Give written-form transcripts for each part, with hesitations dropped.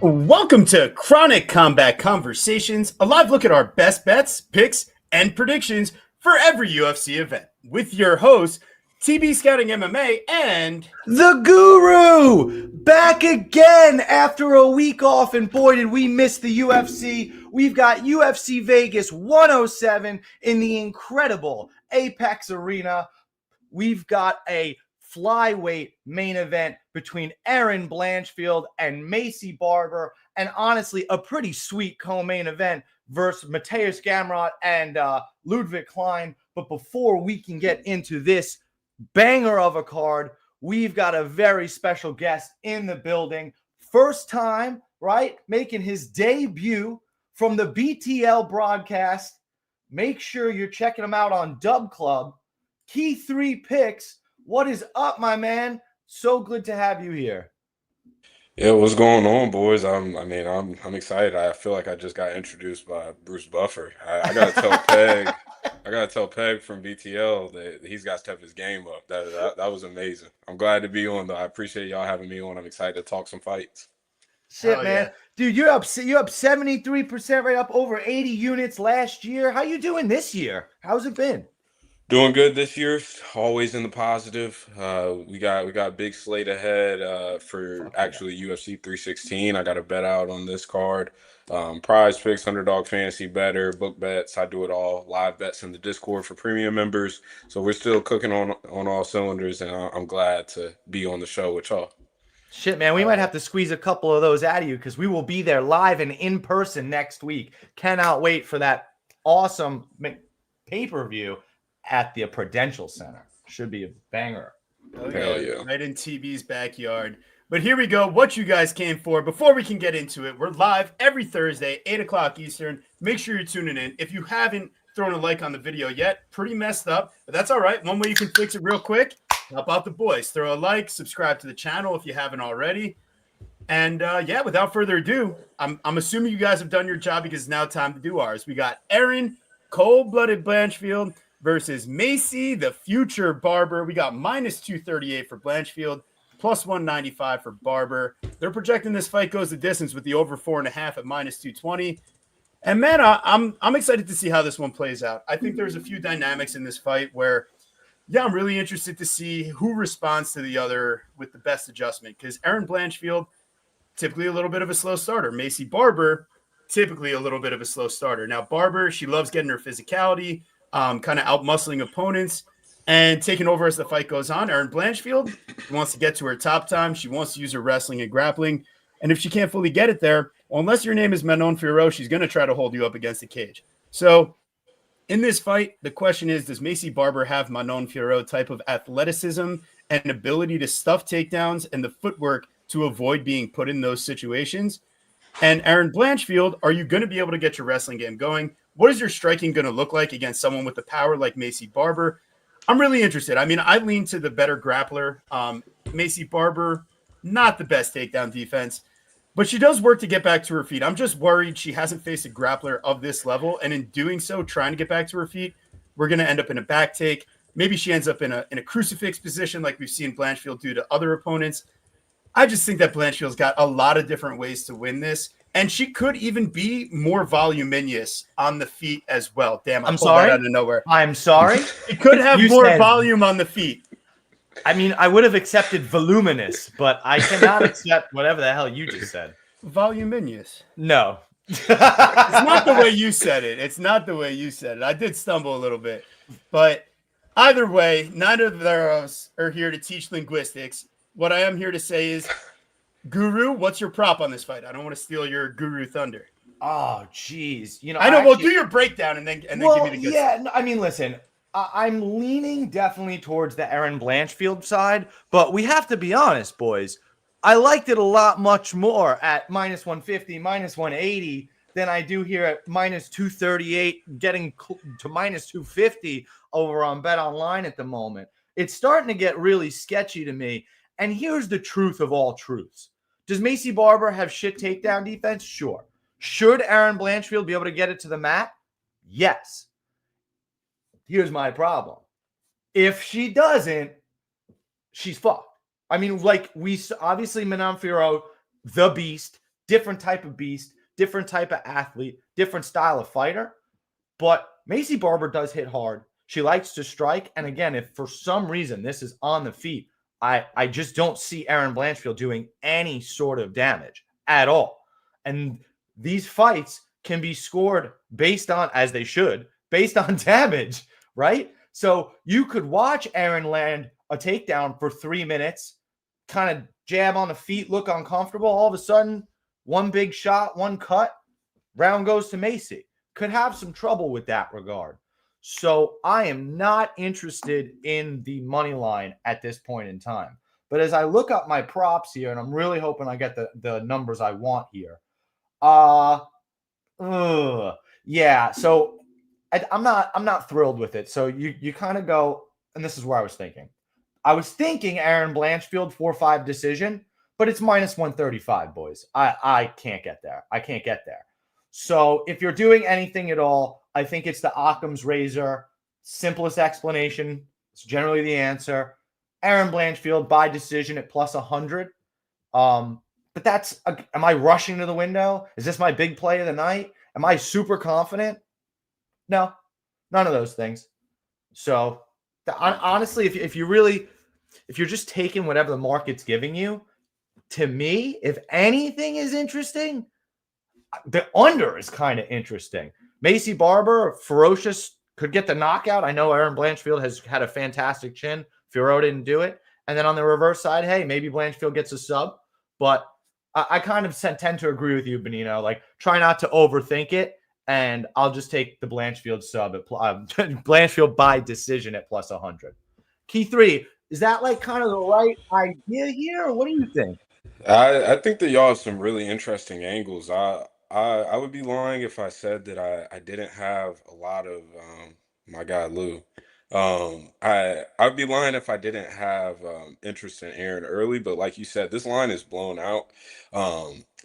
Welcome to Chronic Combat Conversations, a live look at our best bets, picks, and predictions for every UFC event. With your hosts, TB Scouting MMA and The Guru back again after a week off, and boy did we miss the UFC. We've got UFC Vegas 107 in the incredible Apex Arena. We've got a flyweight main event between Erin Blanchfield and Maycee Barber, and honestly a pretty sweet co-main event versus Mateusz Gamrot and Ludwig Klein. But before we can get into this banger of a card, we've got a very special guest in the building. First time, right? Making his debut from the BTL broadcast. Make sure you're checking him out on Dub Club. Key 3 picks. What is up, my man? So good to have you here. Yeah, what's going on, boys? I'm excited. I feel like I just got introduced by Bruce Buffer. I gotta tell Peg from BTL that he's got to step his game up. That was amazing. I'm glad to be on, though. I appreciate y'all having me on. I'm excited to talk some fights. Shit, man. Yeah. Dude, you're up 73%, right up over 80 units last year. How you doing this year? How's it been? Doing good this year. Always in the positive. We got a big slate ahead for actually UFC 316. I got a bet out on this card. Prize picks, underdog fantasy better, book bets. I do it all. Live bets in the Discord for premium members. So we're still cooking on all cylinders, and I'm glad to be on the show with y'all. Shit, man, we might have to squeeze a couple of those out of you because we will be there live and in person next week. Cannot wait for that awesome pay-per-view at the Prudential Center. Should be a banger. Oh, yeah. Right in TB's backyard. But here we go. What you guys came for. Before we can get into it, we're live every Thursday, 8 o'clock Eastern. Make sure you're tuning in. If you haven't thrown a like on the video yet, pretty messed up, but that's all right. One way you can fix it real quick, help out the boys. Throw a like, subscribe to the channel if you haven't already. And yeah, without further ado, I'm assuming you guys have done your job because it's now time to do ours. We got Erin, cold-blooded Blanchfield, versus Maycee, the future Barber. We got minus 238 for Blanchfield, plus 195 for Barber. They're projecting this fight goes the distance with the over 4.5 at minus 220. And man, I'm excited to see how this one plays out. I think there's a few dynamics in this fight where, yeah, I'm really interested to see who responds to the other with the best adjustment. Because Erin Blanchfield, typically a little bit of a slow starter. Maycee Barber, typically a little bit of a slow starter. Now, Barber, she loves getting her physicality, kind of out-muscling opponents and taking over as the fight goes on. Erin Blanchfield wants to get to her top time. She wants to use her wrestling and grappling. And if she can't fully get it there, well, unless your name is Manon Fiorot, she's going to try to hold you up against the cage. So in this fight, the question is, does Maycee Barber have Manon Fiorot type of athleticism and ability to stuff takedowns and the footwork to avoid being put in those situations? And Erin Blanchfield, are you going to be able to get your wrestling game going? What is your striking going to look like against someone with the power like Maycee Barber? I'm really interested. I mean, I lean to the better grappler. Maycee Barber, not the best takedown defense, but she does work to get back to her feet. I'm just worried she hasn't faced a grappler of this level, and in doing so, trying to get back to her feet, we're going to end up in a back take. Maybe she ends up in a crucifix position like we've seen Blanchfield do to other opponents. I just think that Blanchfield's got a lot of different ways to win this. And she could even be more voluminous on the feet as well. Damn, I'm sorry. Out of nowhere. I'm sorry. It could have more volume on the feet. I mean, I would have accepted voluminous, but I cannot accept whatever the hell you just said. Voluminous. No. It's not the way you said it. It's not the way you said it. I did stumble a little bit. But either way, neither of us are here to teach linguistics. What I am here to say is, Guru, what's your prop on this fight? I don't want to steal your Guru thunder. Oh, geez. You know, I know. Well, do your breakdown and then give me the good stuff. No, I mean, listen, I'm leaning definitely towards the Erin Blanchfield side, but we have to be honest, boys. I liked it a lot much more at minus 150, minus 180 than I do here at minus 238, getting to minus 250 over on Bet Online at the moment. It's starting to get really sketchy to me. And here's the truth of all truths. Does Maycee Barber have shit takedown defense? Sure. Should Erin Blanchfield be able to get it to the mat? Yes. Here's my problem. If she doesn't, she's fucked. I mean, like we obviously Manon Fiorot, the beast, different type of beast, different type of athlete, different style of fighter. But Maycee Barber does hit hard. She likes to strike. And again, if for some reason this is on the feet, I just don't see Erin Blanchfield doing any sort of damage at all. And these fights can be scored based on, as they should, based on damage, right? So you could watch Erin land a takedown for 3 minutes, kind of jab on the feet, look uncomfortable. All of a sudden, one big shot, one cut, round goes to Maycee. Could have some trouble with that regard. So I am not interested in the money line at this point in time. But as I look up my props here, and I'm really hoping I get the numbers I want here. Yeah. So I'm not thrilled with it. So you kind of go, and this is where I was thinking. I was thinking Erin Blanchfield 4-5 decision, but it's minus 135, boys. I can't get there. I can't get there. So if you're doing anything at all, I think it's the Occam's razor. Simplest explanation. It's generally the answer. Erin Blanchfield by decision at plus 100. But that's, am I rushing to the window? Is this my big play of the night? Am I super confident? No, none of those things. So honestly, if you're just taking whatever the market's giving you, to me, if anything is interesting, the under is kind of interesting. Maycee Barber, ferocious, could get the knockout. I know Erin Blanchfield has had a fantastic chin. Fiorot didn't do it. And then on the reverse side, hey, maybe Blanchfield gets a sub. But I kind of tend to agree with you, Benino. Like, try not to overthink it. And I'll just take the Blanchfield sub at Blanchfield by decision at plus 100. Key 3, is that like kind of the right idea here? Or what do you think? I think that y'all have some really interesting angles. I would be lying if I said that I didn't have a lot of my guy Lou. I'd be lying if I didn't have interest in Aaron early, but like you said, this line is blown out.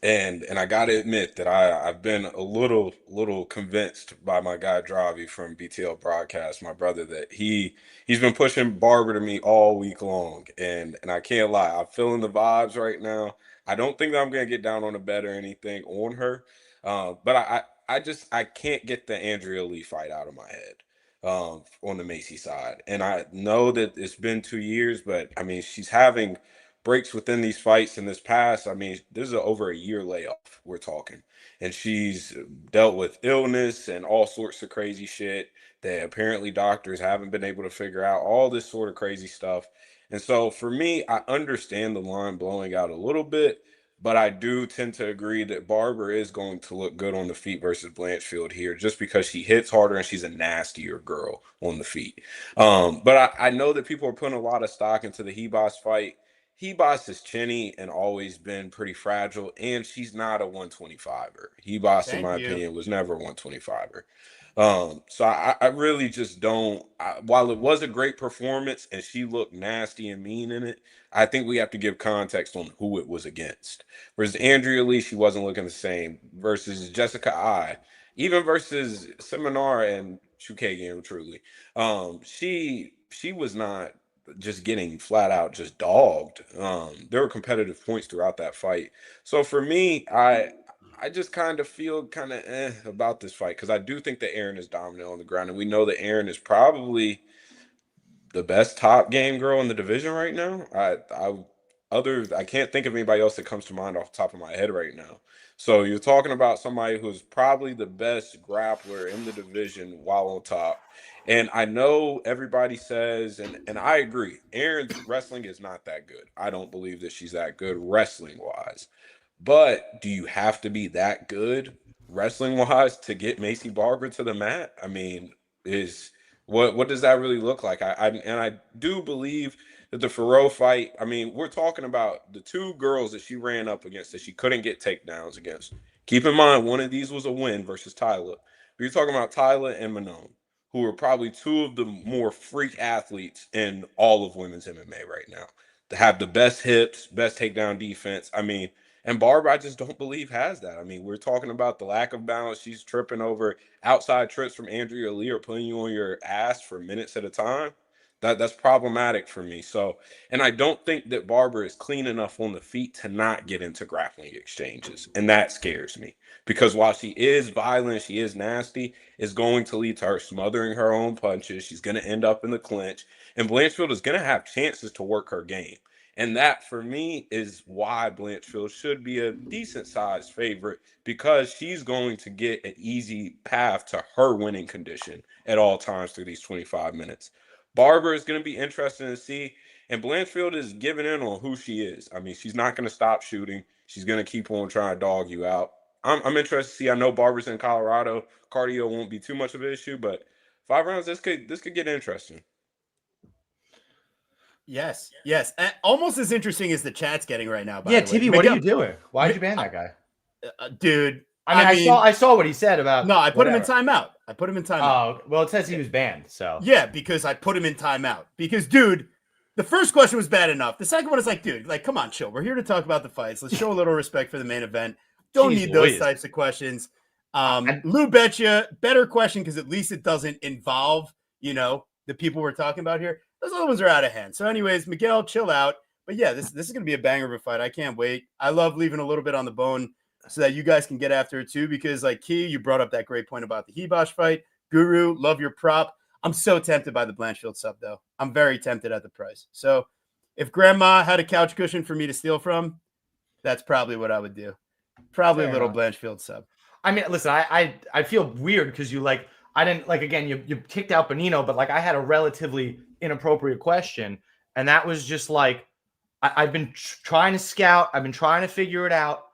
And I gotta admit that I've been a little convinced by my guy Dravi from BTL Broadcast, my brother, that he's been pushing Barber to me all week long, and I can't lie, I'm feeling the vibes right now. I don't think that I'm gonna get down on a bet or anything on her, but I can't get the Andrea Lee fight out of my head on the Maycee side. And I know that it's been 2 years, but I mean, she's having breaks within these fights in this past. I mean, this is over a year layoff we're talking. And she's dealt with illness and all sorts of crazy shit that apparently doctors haven't been able to figure out, all this sort of crazy stuff. And so for me, I understand the line blowing out a little bit, but I do tend to agree that Barber is going to look good on the feet versus Blanchfield here, just because she hits harder and she's a nastier girl on the feet. But I know that people are putting a lot of stock into the Hebos fight. Hebos is chinny and always been pretty fragile, and she's not a 125er. Hebos, in my opinion, was never a 125er. So I really just don't. While it was a great performance and she looked nasty and mean in it, I think we have to give context on who it was against. Versus Andrea Lee, she wasn't looking the same. Versus Jessica I, even versus Seminar and Chukagian, truly, she was not just getting flat out just dogged. There were competitive points throughout that fight. So for me, I just kind of feel kind of about this fight because I do think that Erin is dominant on the ground, and we know that Erin is probably the best top game girl in the division right now. I can't think of anybody else that comes to mind off the top of my head right now. So you're talking about somebody who's probably the best grappler in the division while on top. And I know everybody says, and I agree, Erin's wrestling is not that good. I don't believe that she's that good wrestling wise. But do you have to be that good wrestling wise to get Maycee Barber to the mat? I mean, is what does that really look like? I do believe that the Faroe fight, I mean, we're talking about the two girls that she ran up against that she couldn't get takedowns against. Keep in mind, one of these was a win versus Tyler. But you're talking about Tyler and Manon, who are probably two of the more freak athletes in all of women's MMA right now. To have the best hips, best takedown defense. I mean, And Barber, I just don't believe has that. I mean, we're talking about the lack of balance. She's tripping over outside trips from Andrea Lee or putting you on your ass for minutes at a time. That's problematic for me. So, and I don't think that Barber is clean enough on the feet to not get into grappling exchanges. And that scares me because while she is violent, she is nasty, it's going to lead to her smothering her own punches. She's going to end up in the clinch. And Blanchfield is going to have chances to work her game. And that, for me, is why Blanchfield should be a decent-sized favorite, because she's going to get an easy path to her winning condition at all times through these 25 minutes. Barber is going to be interesting to see, and Blanchfield is giving in on who she is. I mean, she's not going to stop shooting. She's going to keep on trying to dog you out. I'm interested to see. I know Barber's in Colorado. Cardio won't be too much of an issue, but 5 rounds, this could get interesting. Yes. Almost as interesting as the chat's getting right now. Yeah, TV, what are you doing? Why did you ban that guy? Dude, I mean, I saw what he said about. No, I put him in timeout. Oh, well, it says he was banned. So yeah, because I put him in timeout. Because, dude, the first question was bad enough. The second one is like, dude, like, come on, chill. We're here to talk about the fights. Let's show a little respect for the main event. Don't need those types of questions. Lou Betcha, better question because at least it doesn't involve, the people we're talking about here. Those other ones are out of hand. So, anyways, Miguel, chill out. But yeah, this is going to be a banger of a fight. I can't wait. I love leaving a little bit on the bone so that you guys can get after it too. Because, like, Key, you brought up that great point about the Hibosh fight. Guru, love your prop. I'm so tempted by the Blanchfield sub, though. I'm very tempted at the price. So, if Grandma had a couch cushion for me to steal from, that's probably what I would do. Probably a little Blanchfield sub. I mean, listen, I feel weird because I didn't again, you kicked out Benino, but I had a relatively inappropriate question. And that was just I've been trying to scout. I've been trying to figure it out.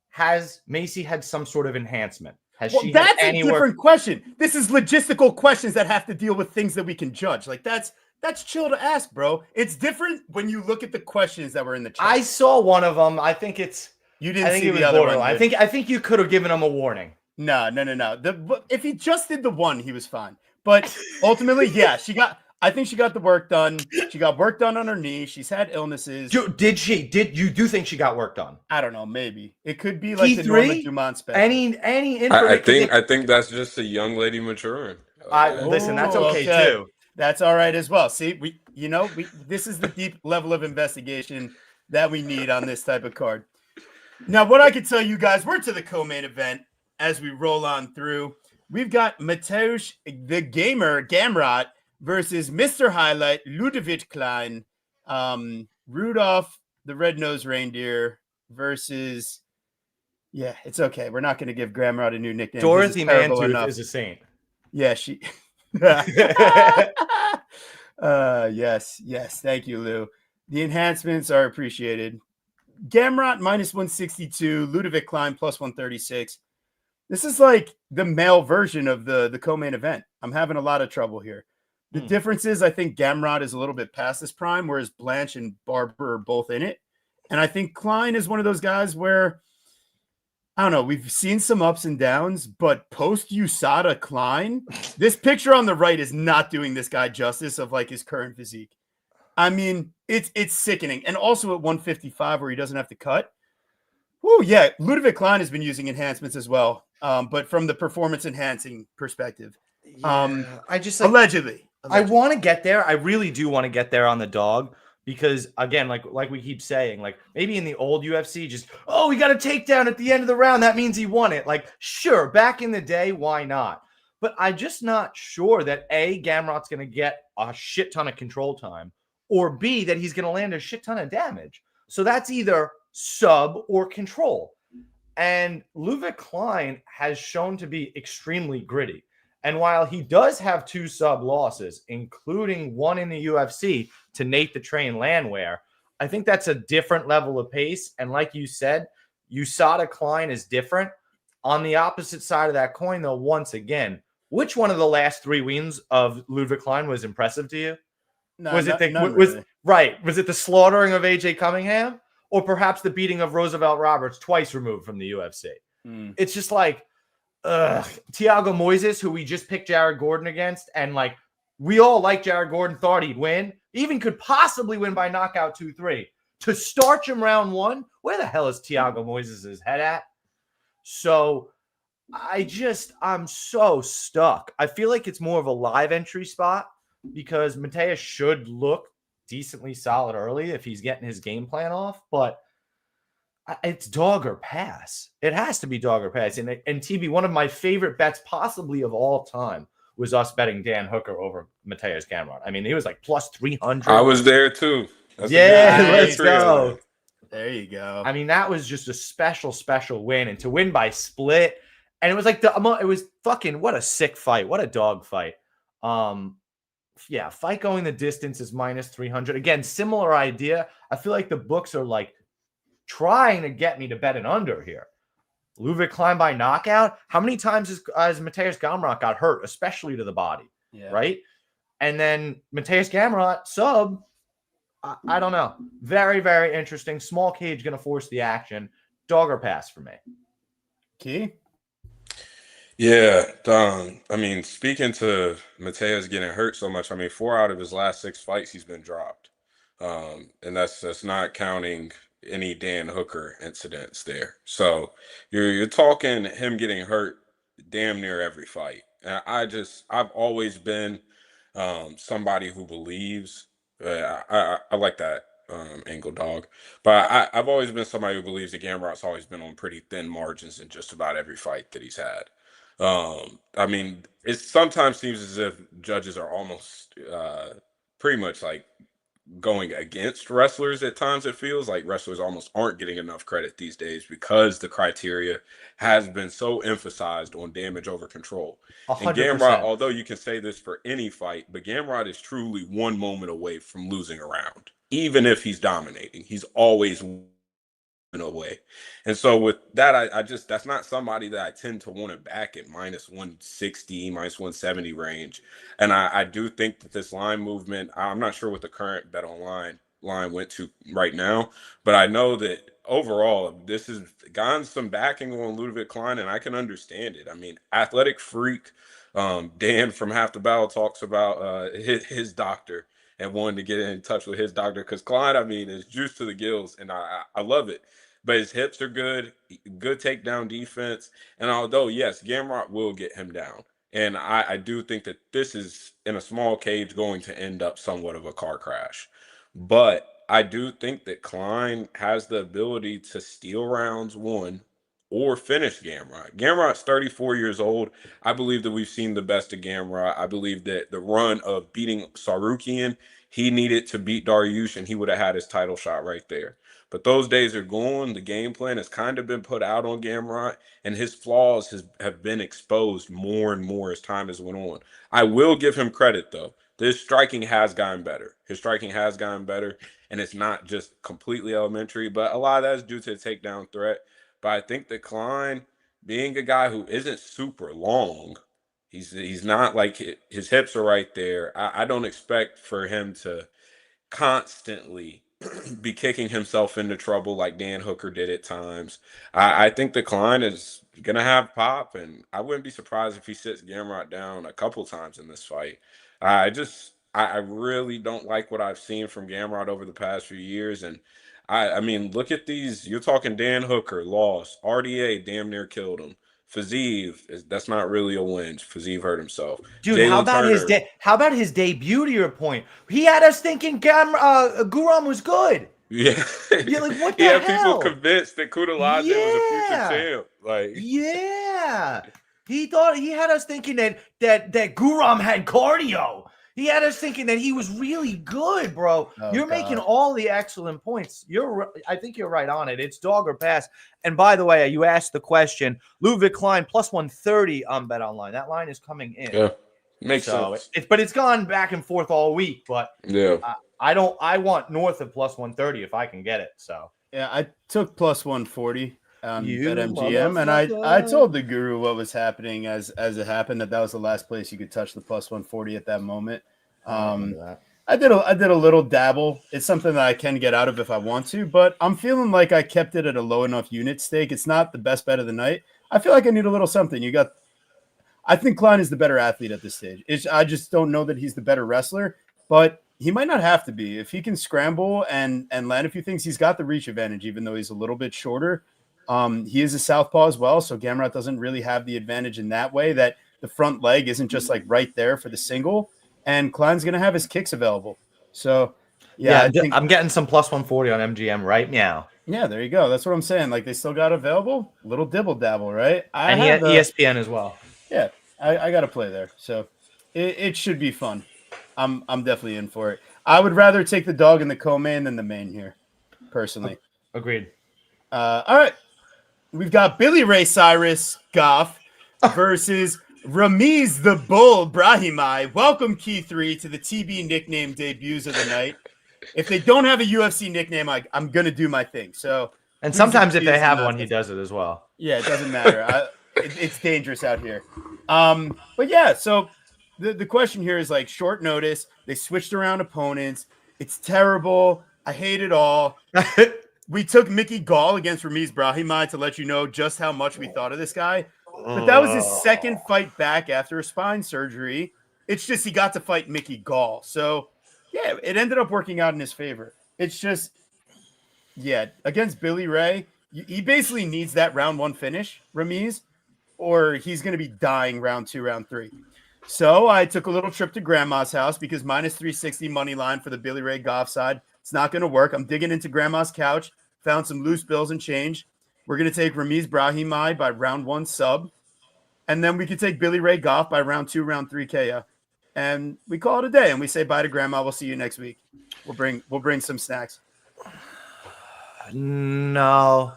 Has Maycee had some sort of enhancement? Has she had that's a different question. This is logistical questions that have to deal with things that we can judge. That's chill to ask, bro. It's different when you look at the questions that were in the chat. I saw one of them. I think you didn't see the other one. I think you could have given him a warning. No. If he just did the one, he was fine. But ultimately, yeah, I think she got the work done. She got work done on her knee. She's had illnesses. Did she? Did you think she got work done? I don't know. Maybe it could be like the Norma Dumont special. Any I think that's just a young lady maturing. Listen, that's okay too. That's all right as well. See, this is the deep level of investigation that we need on this type of card. Now, what I can tell you guys, we're to the co-main event as we roll on through. We've got Mateusz, the gamer, Gamrot, versus Mr. Highlight, Ludovic Klein, Rudolph, the red-nosed reindeer, versus... Yeah, it's okay. We're not going to give Gamrot a new nickname. Dorothy Mantooth is a saint. Yeah, she... Yes. Thank you, Lou. The enhancements are appreciated. Gamrot minus 162, Ludovic Klein plus 136. This is like the male version of the co-main event. I'm having a lot of trouble here. The difference is I think Gamrot is a little bit past his prime, whereas Blanche and Barber are both in it. And I think Klein is one of those guys where, I don't know, we've seen some ups and downs, but post USADA Klein, this picture on the right is not doing this guy justice of his current physique. I mean, it's sickening. And also at 155 where he doesn't have to cut. Oh, yeah. Ludovic Klein has been using enhancements as well, but from the performance enhancing perspective. Allegedly. I want to get there. I really do want to get there on the dog because, again, like we keep saying, maybe in the old UFC, we got a takedown at the end of the round. That means he won it. Sure, back in the day, why not? But I'm just not sure that A, Gamrot's going to get a shit ton of control time, or B, that he's going to land a shit ton of damage. So that's either sub or control. And Ludovic Klein has shown to be extremely gritty. And while he does have 2 sub losses, including one in the UFC to Nate the Train Landwehr, I think that's a different level of pace. And like you said, USADA Klein is different. On the opposite side of that coin, though, once again, which one of the last 3 wins of Ludovic Klein was impressive to you? No, was it the slaughtering of AJ Cunningham, or perhaps the beating of Roosevelt Roberts twice removed from the UFC? It's just Thiago Moises, who we just picked Jared Gordon against, and we all like Jared Gordon, thought he'd win, even could possibly win by knockout 2-3. to starch him round one. Where the hell is Thiago Moises' head at? So I'm so stuck. I feel like it's more of a live entry spot because Mateus should look decently solid early if he's getting his game plan off, but it's dog or pass. It has to be dog or pass. And TB, one of my favorite bets possibly of all time was us betting Dan Hooker over Mateus Gamrot. I mean, he was like plus 300. I was there too. That's let's go. There you go. I mean, that was just a special win. And to win by split, and it was like it was fucking, what a sick fight. What a dog fight. Yeah, fight going the distance is minus 300. Again, similar idea. I feel like the books are like trying to get me to bet an under here. Ludwig Klein by knockout. How many times has Mateus Gamrot got hurt, especially to the body? Yeah. Right? And then Mateus Gamrot sub. I don't know. Very, very interesting. Small cage going to force the action. Dog or pass for me. Key? Yeah. I mean, speaking to Mateus getting hurt so much, I mean, 4 out of his last 6 fights, he's been dropped. And that's not counting any Dan Hooker incidents there. So you're talking him getting hurt damn near every fight. And I've always been somebody who believes. I like that angle, dog. But I've always been somebody who believes that Gamrot's always been on pretty thin margins in just about every fight that he's had. I mean, it sometimes seems as if judges are almost pretty much like going against wrestlers at times. It feels like wrestlers almost aren't getting enough credit these days because the criteria has been so emphasized on damage over control. 100%. And Gamrot, although you can say this for any fight, but Gamrot is truly one moment away from losing a round. Even if he's dominating, he's always away. And so with that, I just, that's not somebody that I tend to want to back at minus 160, minus 170 range. And I do think that this line movement, I'm not sure what the current bet online line went to right now, but I know that overall this has gotten some backing on Ludwig Klein, and I can understand it. I mean, athletic freak, Dan from Half the Battle talks about his doctor and wanting to get in touch with his doctor, because Klein, I mean, is juice to the gills, and I love it. But his hips are good takedown defense. And although, yes, Gamrot will get him down. And I do think that this is, in a small cage, going to end up somewhat of a car crash. But I do think that Klein has the ability to steal rounds 1 or finish Gamrot. Gamrot's 34 years old. I believe that we've seen the best of Gamrot. I believe that the run of beating Sarukian, he needed to beat Dariush, and he would have had his title shot right there. But those days are gone. The game plan has kind of been put out on Gamrot, and his flaws have been exposed more and more as time has went on. I will give him credit, though. His striking has gotten better. And it's not just completely elementary, but a lot of that is due to the takedown threat. But I think that Klein, being a guy who isn't super long, he's not like, his hips are right there. I don't expect for him to constantly be kicking himself into trouble like Dan Hooker did at times. I think the Klein is going to have pop, and I wouldn't be surprised if he sits Gamrot down a couple times in this fight. I really don't like what I've seen from Gamrot over the past few years. And I mean, look at these. You're talking Dan Hooker, lost. RDA damn near killed him. Fiziev, that's not really a win. Fiziev hurt himself. Dude, how about his debut, to your point? He had us thinking Guram was good. Yeah. You're like, what the hell? He had people convinced that Kudalade was a future champ. Like, yeah. He had us thinking that Guram had cardio. He had us thinking that he was really good, bro. You're making all the excellent points. I think you're right on it. It's dog or pass. And by the way, you asked the question, Ludwig Klein plus 130 on Bet Online. That line is coming in. Yeah, makes sense. But it's gone back and forth all week. But yeah, I want north of plus 130 if I can get it. So yeah, I took plus 140 on BetMGM, and I told the guru what was happening as it happened, that was the last place you could touch the plus 140 at that moment. I did a little dabble. It's something that I can get out of if I want to, but I'm feeling like I kept it at a low enough unit stake. It's not the best bet of the night. I feel like I need a little something. I think Klein is the better athlete at this stage. I just don't know that he's the better wrestler, but He might not have to be. If he can scramble and land a few things, he's got the reach advantage, even though he's a little bit shorter. He is a southpaw as well, so Gamrot doesn't really have the advantage in that way, that the front leg isn't just like right there for the single, and Klein's going to have his kicks available. So, yeah, I think I'm getting some plus 140 on MGM right now. yeah, there you go. That's what I'm saying. Like they still got available, little dibble dabble, right? And he had ESPN as well. Yeah, I got to play there, so it should be fun. I'm definitely in for it. I would rather take the dog in the co-main than the main here, personally. Agreed. All right. We've got Billy Ray Cyrus Goff versus Ramiz the Bull Brahimaj. Welcome, Key 3, to the TB nickname debuts of the night. If they don't have a UFC nickname, I'm going to do my thing. So, and sometimes if they have one, he does it as well. Yeah, it doesn't matter. It's dangerous out here. But yeah, so the question here is like short notice. They switched around opponents. It's terrible. I hate it all. We took Mickey Gall against Ramiz Brahimaj to let you know just how much we thought of this guy. But that was his second fight back after a spine surgery. It's just he got to fight Mickey Gall. So, yeah, it ended up working out in his favor. It's just, yeah, against Billy Ray, he basically needs that round 1 finish, Ramiz, or he's going to be dying round 2, round 3. So I took a little trip to Grandma's house because minus 360 money line for the Billy Ray Goff side. It's not going to work. I'm digging into Grandma's couch, found some loose bills and change. We're going to take Ramiz Brahimaj by round 1 sub. And then we could take Billy Ray Goff by round 2, round 3 KO. And we call it a day and we say bye to Grandma. We'll see you next week. We'll bring some snacks. No.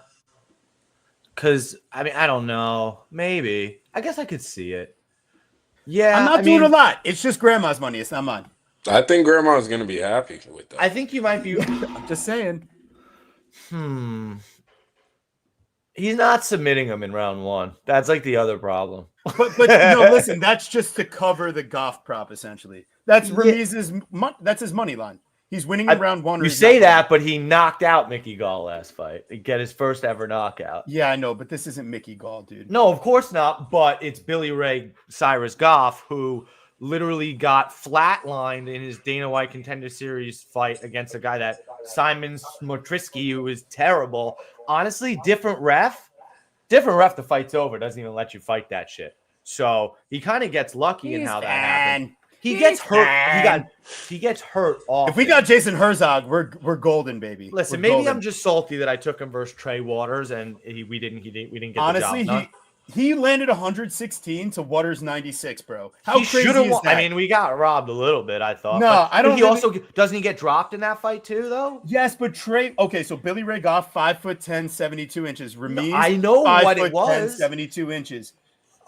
Because, I mean, I don't know. Maybe. I guess I could see it. Yeah. I'm not doing a lot. It's just Grandma's money. It's not mine. I think Grandma's going to be happy with that. I think you might be. I'm just saying. He's not submitting him in round 1. That's like the other problem. But no, listen, that's just to cover the Goff prop, essentially. That's Ramiz's that's his money line. He's winning in round 1. You say that, but he knocked out Mickey Gall last fight. He get his first ever knockout. Yeah, I know, but this isn't Mickey Gall, dude. No, of course not. But it's Billy Ray Cyrus Goff, who literally got flatlined in his Dana White Contender Series fight against a guy that Simon Smotrisky, who is terrible. Honestly, different ref. The fight's over. Doesn't even let you fight that shit. So he kind of gets lucky in how that happened. He gets hurt. He gets hurt often. If we got Jason Herzog, we're golden, baby. Listen, maybe I'm just salty that I took him versus Trey Waters and we didn't get honestly, the job done. He landed 116 to Waters 96, bro. How crazy is that? I mean, we got robbed a little bit, I thought. No, I don't. He also doesn't he get dropped in that fight too, though? Yes, but Trey. Okay, so Billy Ray Goff, 5'10", 72 inches. Ramiz, I know what it was. 5'10", 72 inches.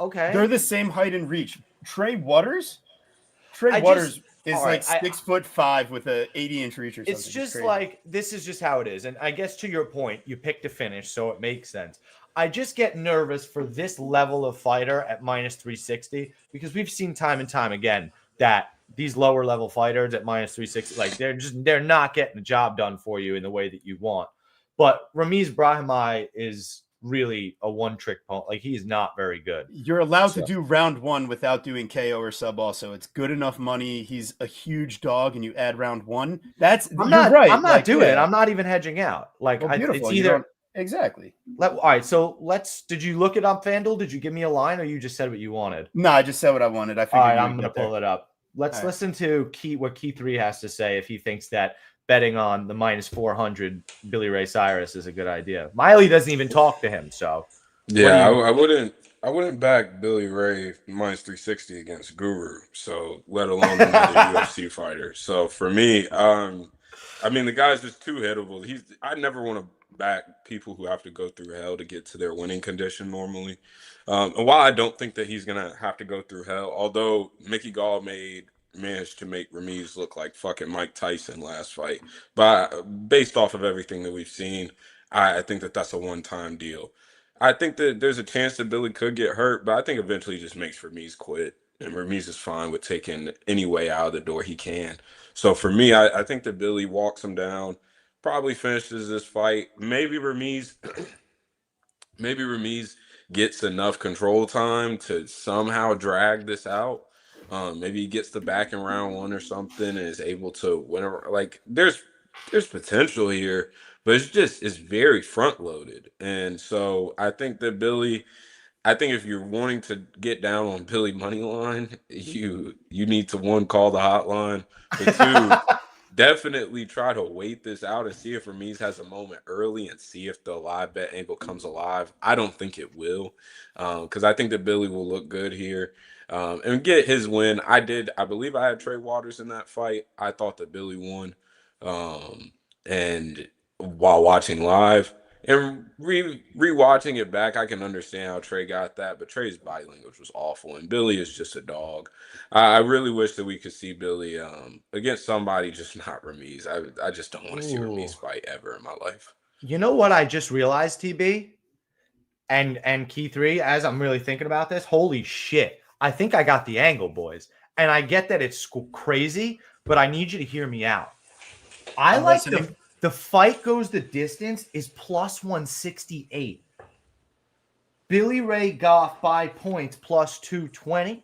Okay, they're the same height and reach. Trey Waters is like 6'5" with a 80-inch reach or something. It's just like this is just how it is, and I guess to your point, you picked a finish, so it makes sense. I just get nervous for this level of fighter at minus 360 because we've seen time and time again that these lower level fighters at minus 360, like they're not getting the job done for you in the way that you want. But Ramiz Brahimaj is really a one-trick pony. Like he's not very good. You're allowed to do round 1 without doing KO or sub. Also, it's good enough money. He's a huge dog, and you add round 1. I'm not doing it. I'm not even hedging out. Like it's either. Exactly. All right, so did you look it up, FanDuel? Did you give me a line or you just said what you wanted? No, I just said what I wanted. I figured. All right, I'm going to pull it up. Let's listen to what Key 3 has to say if he thinks that betting on the minus 400 Billy Ray Cyrus is a good idea. Miley doesn't even talk to him, so. Yeah, I wouldn't back Billy Ray minus 360 against Guru, so let alone another UFC fighter. So for me, I mean, the guy's just too hittable. I never want to back people who have to go through hell to get to their winning condition normally. And while I don't think that he's gonna have to go through hell, although Mickey Gall managed to make Ramiz look like fucking Mike Tyson last fight, but based off of everything that we've seen, I think that that's a one-time deal. I think that there's a chance that Billy could get hurt, but I think eventually he just makes Ramiz quit, and Ramiz is fine with taking any way out of the door he can. So for me, I think that Billy walks him down. Probably finishes this fight. Maybe Ramiz gets enough control time to somehow drag this out. Maybe he gets the back in round one or something and is able to win. Like there's potential here, but it's very front loaded. And so I think if you're wanting to get down on Billy money line, you need to one, call the hotline, but two, definitely try to wait this out and see if Ramirez has a moment early and see if the live bet angle comes alive. I don't think it will, because I think that Billy will look good here, and get his win. I believe I had Trey Waters in that fight. I thought that Billy won, and while watching live. And rewatching it back, I can understand how Trey got that, but Trey's body language was awful, and Billy is just a dog. I really wish that we could see Billy against somebody, just not Ramiz. I just don't want to see Ooh. Ramiz fight ever in my life. You know what I just realized, TB and Key 3, as I'm really thinking about this, holy shit. I think I got the angle, boys. And I get that it's crazy, but I need you to hear me out. I I'm like listening. the fight goes the distance is plus 168. Billy Ray Goff by points plus 220.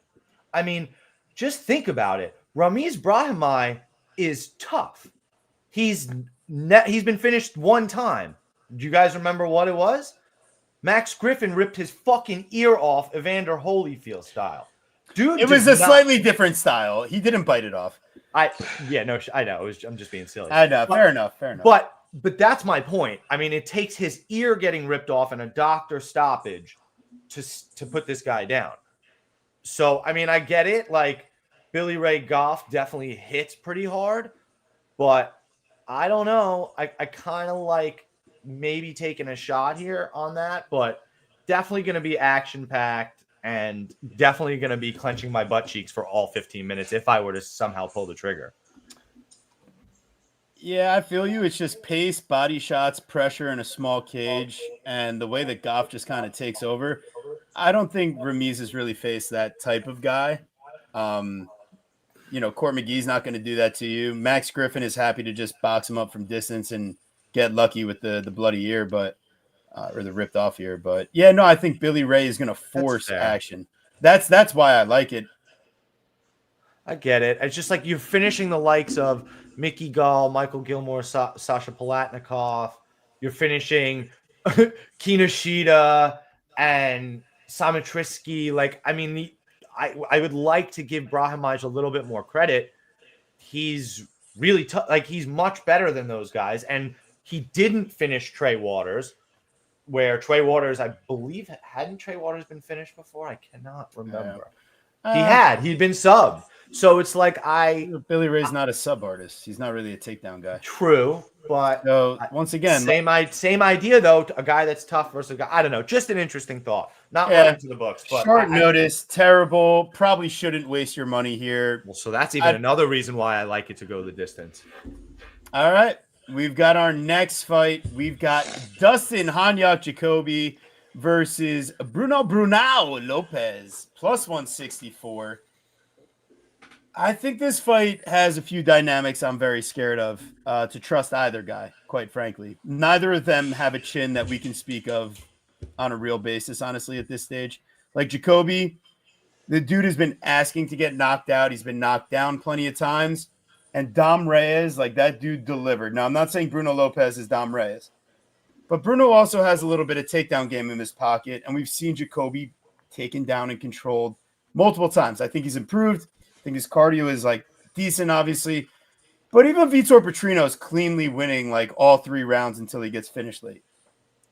I mean, just think about it. Ramiz Brahimaj is tough. He's been finished one time. Do you guys remember what it was? Max Griffin ripped his fucking ear off Evander Holyfield style. Dude, It was a slightly different style. He didn't bite it off. I know. I'm just being silly. I know. Fair enough. But that's my point. I mean, it takes his ear getting ripped off and a doctor stoppage to put this guy down. So, I mean, I get it. Like, Billy Ray Goff definitely hits pretty hard, but I don't know. I kind of like maybe taking a shot here on that, but definitely going to be action-packed and definitely going to be clenching my butt cheeks for all 15 minutes if I were to somehow pull the trigger. Yeah, I feel you. It's just pace, body shots, pressure in a small cage, and the way that Goff just kind of takes over. I don't think Ramiz has really faced that type of guy. Court McGee's not going to do that to you. Max Griffin is happy to just box him up from distance and get lucky with the bloody ear, or the ripped off ear. But yeah, no, I think Billy Ray is going to force action. That's why I like it. I get it. It's just like you're finishing the likes of Mickey Gall, Michael Gilmore, Sasha Palatnikov. You're finishing Kinoshita and Simon Trisky. Like, I mean, I would like to give Brahimaj a little bit more credit. He's really tough. Like, he's much better than those guys. And he didn't finish Trey Waters, where Trey Waters, I believe, hadn't Trey Waters been finished before? I cannot remember. He'd been subbed. So it's like Billy Ray's not a sub artist. He's not really a takedown guy. True, but once again, same idea though. A guy that's tough versus a guy. I don't know. Just an interesting thought. Not running to the books. But short notice, terrible. Probably shouldn't waste your money here. Well, so that's even another reason why I like it to go the distance. All right, we've got our next fight. We've got Dustin Hanyak Jacoby versus Bruno Lopez plus 164. I think this fight has a few dynamics I'm very scared of to trust either guy, quite frankly. Neither of them have a chin that we can speak of on a real basis, honestly, at this stage. Like Jacoby, the dude has been asking to get knocked out. He's been knocked down plenty of times. And Dom Reyes, like that dude delivered. Now, I'm not saying Bruno Lopez is Dom Reyes, but Bruno also has a little bit of takedown game in his pocket. And we've seen Jacoby taken down and controlled multiple times. I think he's improved. I think his cardio is like decent, obviously. But even Vitor Petrino is cleanly winning like all 3 rounds until he gets finished late.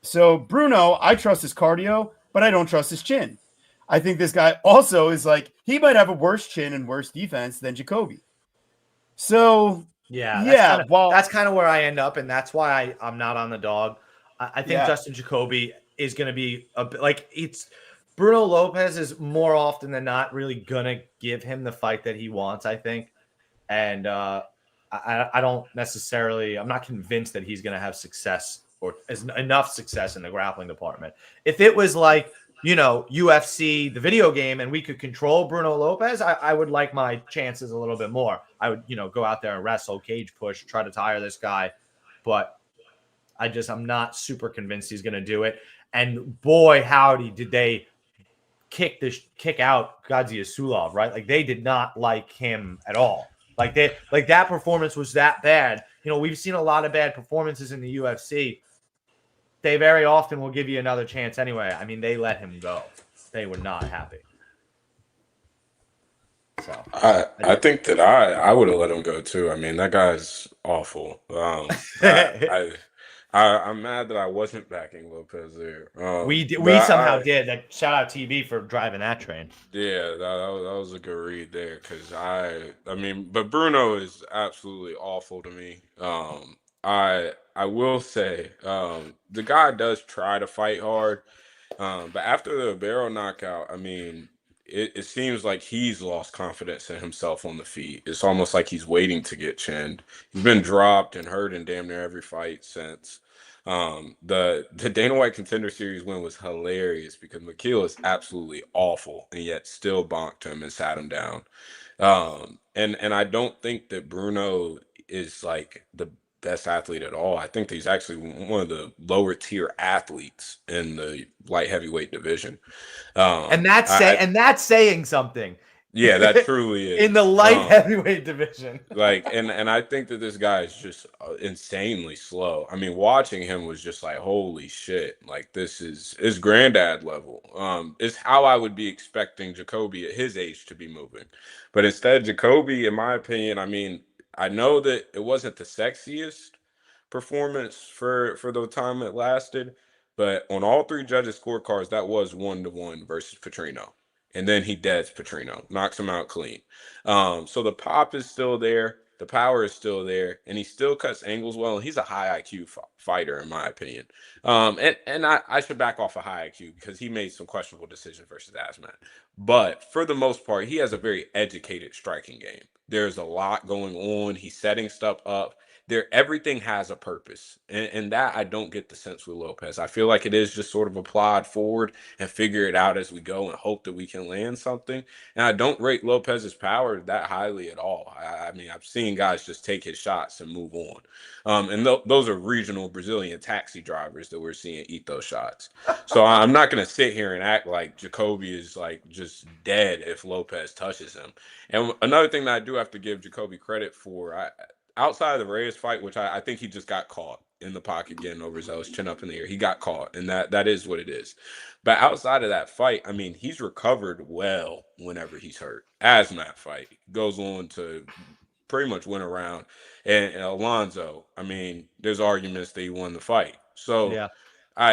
So Bruno, I trust his cardio, but I don't trust his chin. I think this guy also is like, he might have a worse chin and worse defense than Jacoby. So that's kind of where I end up, and that's why I'm not on the dog. I think Justin Jacoby is going to be a bit like Bruno Lopez is more often than not really gonna give him the fight that he wants, I think. And I don't necessarily, I'm not convinced that he's gonna have success or enough success in the grappling department. If it was like, UFC, the video game, and we could control Bruno Lopez, I would like my chances a little bit more. I would, go out there and wrestle, cage push, try to tire this guy. But I'm not super convinced he's gonna do it. And boy, howdy, did they kick out Gaziasulov, right? Like they did not like him at all. Like that performance was that bad. You know, we've seen a lot of bad performances in the UFC. They very often will give you another chance anyway. I mean, they let him go. They were not happy. So I think that I would have let him go too. I mean, that guy's awful. I'm mad that I wasn't backing Lopez there. we but somehow did. Like, shout out TB for driving that train. Yeah, that was a good read there because I mean, but Bruno is absolutely awful to me. I will say, the guy does try to fight hard, but after the barrel knockout, I mean, it seems like he's lost confidence in himself on the feet. It's almost like he's waiting to get chinned. He's been dropped and hurt in damn near every fight since. The Dana White Contender Series win was hilarious because McKeel is absolutely awful and yet still bonked him and sat him down. And I don't think that Bruno is like the best athlete at all. I think that he's actually one of the lower tier athletes in the light heavyweight division. And that's saying something. Yeah, that truly is in the light heavyweight division. And I think that this guy is just insanely slow. I mean, watching him was just like, holy shit! Like this is granddad level. It's how I would be expecting Jacoby at his age to be moving, but instead, Jacoby, in my opinion, I mean, I know that it wasn't the sexiest performance for the time it lasted, but on all three judges' scorecards, that was 1-1 versus Petrino. And then he deads Petrino, knocks him out clean. So the pop is still there, the power is still there, and he still cuts angles well. And he's a high IQ fighter, in my opinion. And I should back off a high IQ because he made some questionable decisions versus Asmat. But for the most part, he has a very educated striking game. There's a lot going on. He's setting stuff up. Everything has a purpose, and that I don't get the sense with Lopez. I feel like it is just sort of applied forward and figure it out as we go and hope that we can land something. And I don't rate Lopez's power that highly at all. I mean, I've seen guys just take his shots and move on, and those are regional Brazilian taxi drivers that we're seeing eat those shots. So I'm not going to sit here and act like Jacoby is like just dead if Lopez touches him. And another thing that I do have to give Jacoby credit for, outside of the Reyes fight, which I think he just got caught in the pocket getting overzealous, chin up in the air. He got caught, and that is what it is. But outside of that fight, I mean, he's recovered well whenever he's hurt. Asmat fight goes on to pretty much win around. And Alonzo, I mean, there's arguments that he won the fight. So Yeah.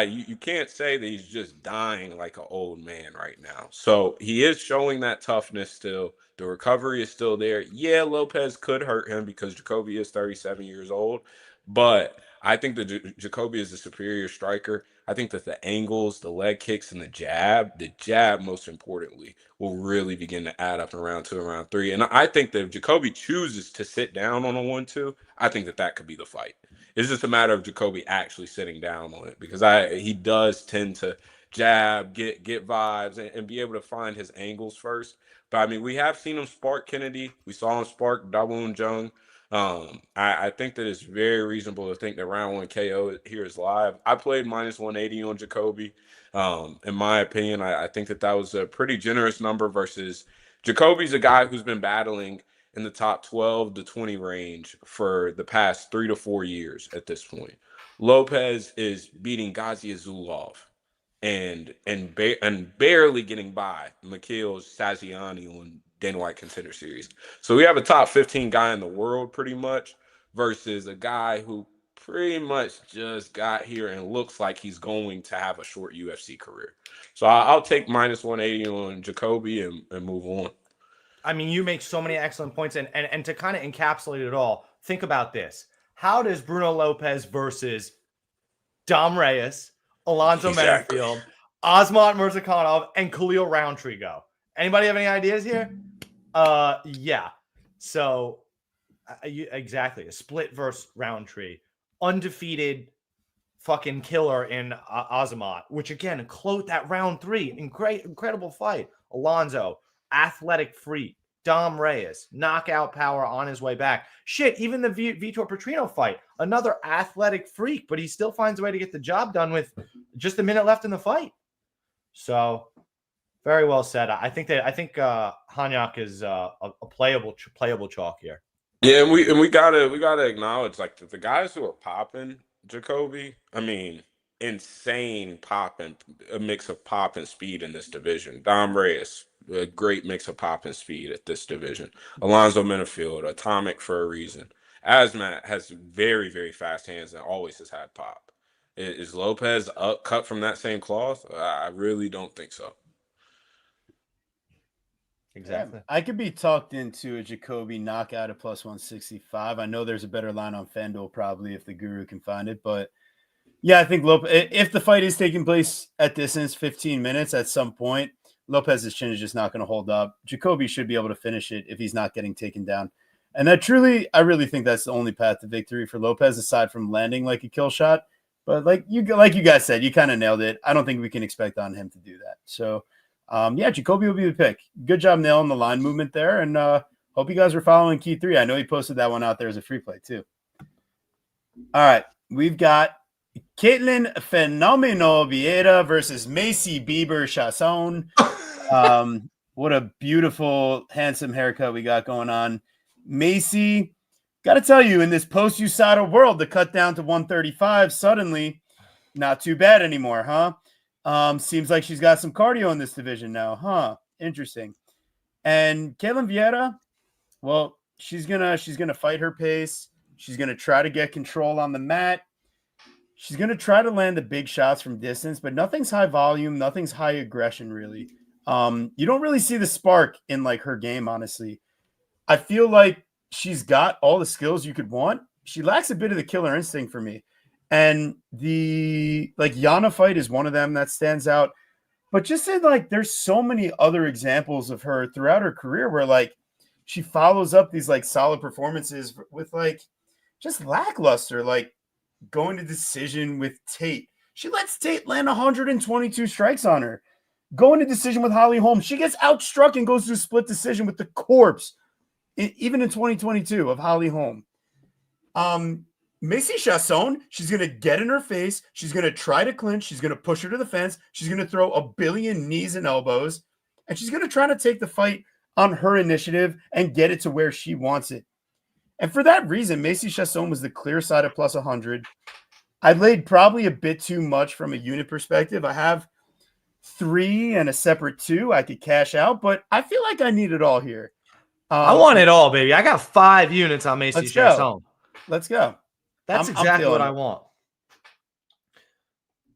you can't say that he's just dying like an old man right now. So he is showing that toughness still. The recovery is still there. Yeah, Lopez could hurt him because Jacoby is 37 years old. But I think that Jacoby is a superior striker. I think that the angles, the leg kicks, and the jab, most importantly, will really begin to add up in round 2 and round 3. And I think that if Jacoby chooses to sit down on a 1-2, I think that could be the fight. It's just a matter of Jacoby actually sitting down on it because he does tend to jab, get vibes, and be able to find his angles first. But I mean, we have seen him spark Kennedy. We saw him spark Dawoon Jung. I think that it's very reasonable to think that round 1 KO here is live. I played -180 on Jacoby. In my opinion, I think that was a pretty generous number versus Jacoby's a guy who's been battling in the top 12 to 20 range for the past 3 to 4 years at this point. Lopez is beating Gaziasulov and barely getting by Mikhail Saziani on Dana White Contender Series. So we have a top 15 guy in the world pretty much versus a guy who pretty much just got here and looks like he's going to have a short UFC career. So I'll take -180 on Jacoby and move on. I mean, you make so many excellent points, and to kind of encapsulate it all, think about this. How does Bruno Lopez versus Dom Reyes, Alonzo Menifield, Osmat Murzakanov, and Khalil Roundtree go? Anybody have any ideas here? Yeah. So, exactly. A split versus Roundtree. Undefeated fucking killer in Osmat, which again, that round 3. Incredible fight. Alonzo, athletic freak. Dom Reyes, knockout power on his way back. Shit, even the Vitor Petrino fight, another athletic freak, but he still finds a way to get the job done with just a minute left in the fight. So, Very well said. I think Hanyak is a playable chalk here. Yeah, and we gotta acknowledge like the guys who are popping Jacoby. I mean, insane popping, a mix of pop and speed in this division. Dom Reyes, a great mix of pop and speed at this division. Alonzo Minifield, atomic for a reason. Asmat has very, very fast hands and always has had pop. Is Lopez cut from that same cloth? I really don't think so. Exactly. Yeah, I could be talked into a Jacoby knockout at plus 165. I know there's a better line on FanDuel probably if the guru can find it, but yeah, I think Lopez, if the fight is taking place at distance, 15 minutes at some point, Lopez's chin is just not going to hold up. Jacoby should be able to finish it if he's not getting taken down. And I really think that's the only path to victory for Lopez, aside from landing like a kill shot. But like you guys said, you kind of nailed it. I don't think we can expect on him to do that. So, yeah, Jacoby will be the pick. Good job nailing the line movement there. And hope you guys were following Key 3. I know he posted that one out there as a free play too. All right, we've got Caitlin Phenomenal Vieira versus Maycee Bieber Chasson. What a beautiful, handsome haircut we got going on. Maycee, got to tell you, in this post-USADA world, the cut down to 135 suddenly, not too bad anymore, huh? Seems like she's got some cardio in this division now, huh? Interesting. And Caitlin Vieira, well, she's gonna fight her pace. She's gonna try to get control on the mat. She's going to try to land the big shots from distance, but nothing's high volume, nothing's high aggression, really. You don't really see the spark in like her game, honestly. I feel like she's got all the skills you could want. She lacks a bit of the killer instinct for me. And the like Yana fight is one of them that stands out. But just in like there's so many other examples of her throughout her career where like she follows up these like solid performances with like just lackluster, like going to decision with Tate. She lets Tate land 122 strikes on her. Going to decision with Holly Holm. She gets outstruck and goes to a split decision with the corpse, even in 2022, of Holly Holm. Maycee Chasson, she's going to get in her face. She's going to try to clinch. She's going to push her to the fence. She's going to throw a billion knees and elbows. And she's going to try to take the fight on her initiative and get it to where she wants it. And for that reason, Maycee Chasson was the clear side at plus 100. I laid probably a bit too much from a unit perspective. I have 3 and a separate 2 I could cash out, but I feel like I need it all here. I want it all, baby. I got 5 units on Maycee Chasson. Let's go. That's exactly what I want.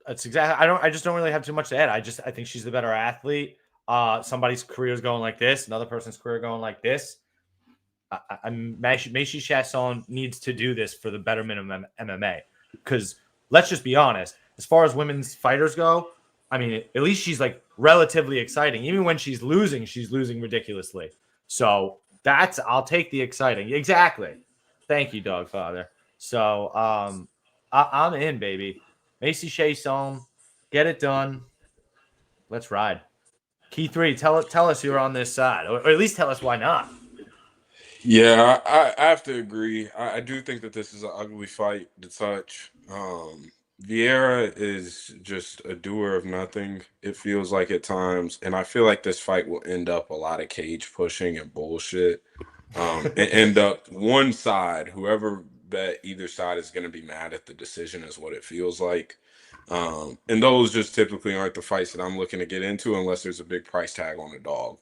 That's exactly. I just don't really have too much to add. I think she's the better athlete. Somebody's career is going like this. Another person's career going like this. Maycee Chasson needs to do this for the betterment of MMA. Because let's just be honest, as far as women's fighters go, I mean, at least she's like relatively exciting. Even when she's losing ridiculously. So I'll take the exciting. Exactly. Thank you, Dogfather. So I'm in, baby. Maycee Chasson, get it done. Let's ride. Key 3, tell us you're on this side, or at least tell us why not. Yeah, I have to agree. I do think that this is an ugly fight to touch. Vieira is just a doer of nothing, it feels like at times. And I feel like this fight will end up a lot of cage pushing and bullshit. And end up one side, whoever bet either side is going to be mad at the decision is what it feels like. And those just typically aren't the fights that I'm looking to get into unless there's a big price tag on a dog.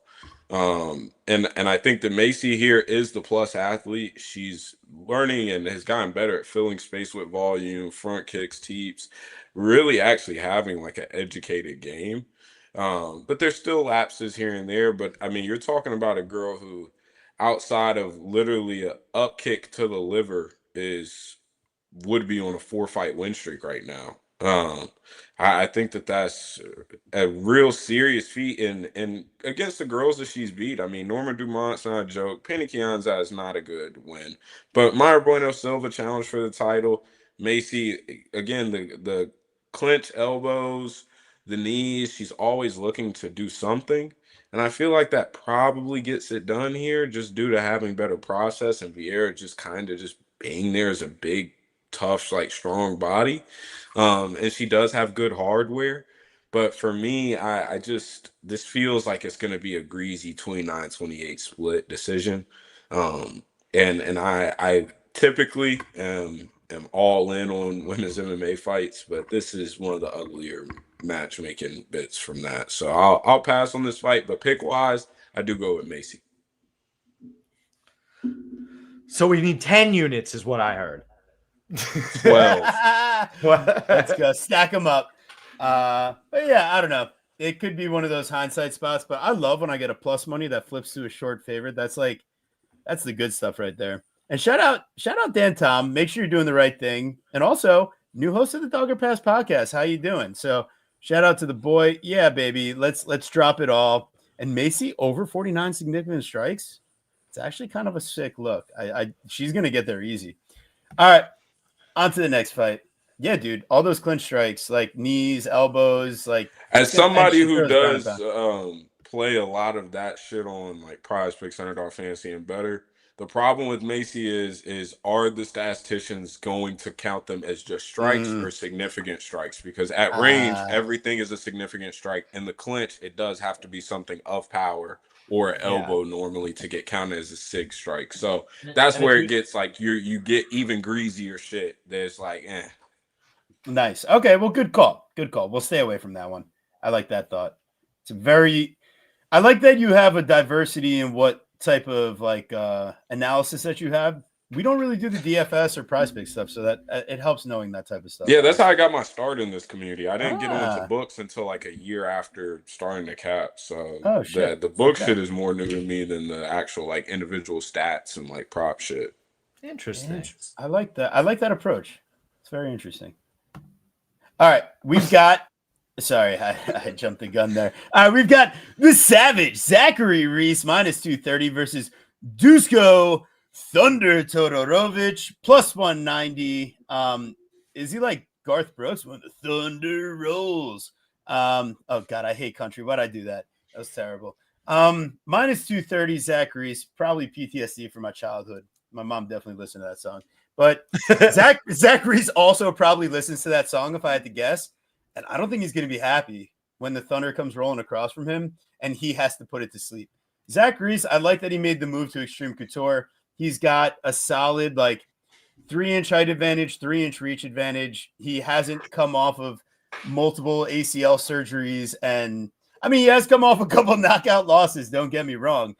And I think that Maycee here is the plus athlete. She's learning and has gotten better at filling space with volume, front kicks, teeps, really actually having like an educated game. But there's still lapses here and there. But I mean, you're talking about a girl who, outside of literally a up kick to the liver, would be on a 4-fight win streak right now. I think that that's a real serious feat and against the girls that she's beat. I mean, Norma Dumont's not a joke. Penny Kianza is not a good win. But Mayra Bueno Silva challenged for the title. Maycee, again, the clinch elbows, the knees, she's always looking to do something. And I feel like that probably gets it done here just due to having better process and Vieira just kind of just being there as a big, tough, like strong body. And she does have good hardware. But for me, this feels like it's going to be a greasy 29-28 split decision. Um, and I typically am all in on women's MMA fights, but this is one of the uglier matchmaking bits from that. So I'll pass on this fight, but pick wise, I do go with Maycee. So we need 10 units is what I heard. 12. Let's go stack them up. But yeah, I don't know. It could be one of those hindsight spots, but I love when I get a plus money that flips to a short favorite. That's the good stuff right there. And shout out Dan Tom. Make sure you're doing the right thing. And also, new host of the Dogger Pass podcast. How you doing? So shout out to the boy. Yeah, baby. Let's drop it all. And Maycee over 49 significant strikes. It's actually kind of a sick look. She's gonna get there easy. All right, on to the next fight. Yeah, dude, all those clinch strikes, like knees, elbows, like as somebody who does play a lot of that shit on like Prize Picks, Underdog Fantasy, and better. The problem with Maycee is are the statisticians going to count them as just strikes or significant strikes? Because at range, everything is a significant strike. In the clinch, it does have to be something of power or elbow normally to get counted as a sig strike. So that's where it gets like you get even greasier shit. There's like, Nice. Okay, well, good call. Good call. We'll stay away from that one. I like that thought. I like that you have a diversity in what type of like analysis that you have. We don't really do the DFS or Prize Pick stuff, so that it helps knowing that type of stuff. Yeah, that's how I got my start in this community. I didn't get into books until like a year after starting the cap. So the book shit is more new to me than the actual like individual stats and like prop shit. Interesting. I like that. I like that approach. It's very interesting. All right, we've got. Sorry, I jumped the gun there. We've got the Savage Zachary Reese minus 230 versus Dusko Thunder Todorovic plus 190. Is he like Garth Brooks when the thunder rolls? Oh God, I hate country. Why'd I do that? That was terrible. Minus 230 Zach Reese, probably PTSD from my childhood. My mom definitely listened to that song. But Zach Reese also probably listens to that song if I had to guess. And I don't think he's going to be happy when the thunder comes rolling across from him and he has to put it to sleep. Zach Reese, I like that he made the move to Extreme Couture. He's got a solid like 3-inch height advantage, 3-inch reach advantage. He hasn't come off of multiple ACL surgeries. And I mean, he has come off a couple knockout losses. Don't get me wrong.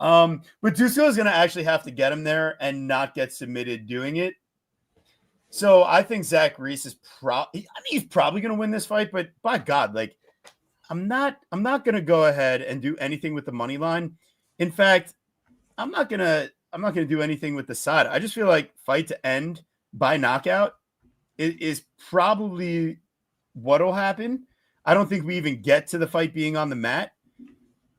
But Dusko is going to actually have to get him there and not get submitted doing it. So I think Zach Reese is he's probably going to win this fight, but by God, like I'm not going to go ahead and do anything with the money line. In fact, I'm not going to do anything with the side. I just feel like fight to end by knockout is probably what'll happen. I don't think we even get to the fight being on the mat.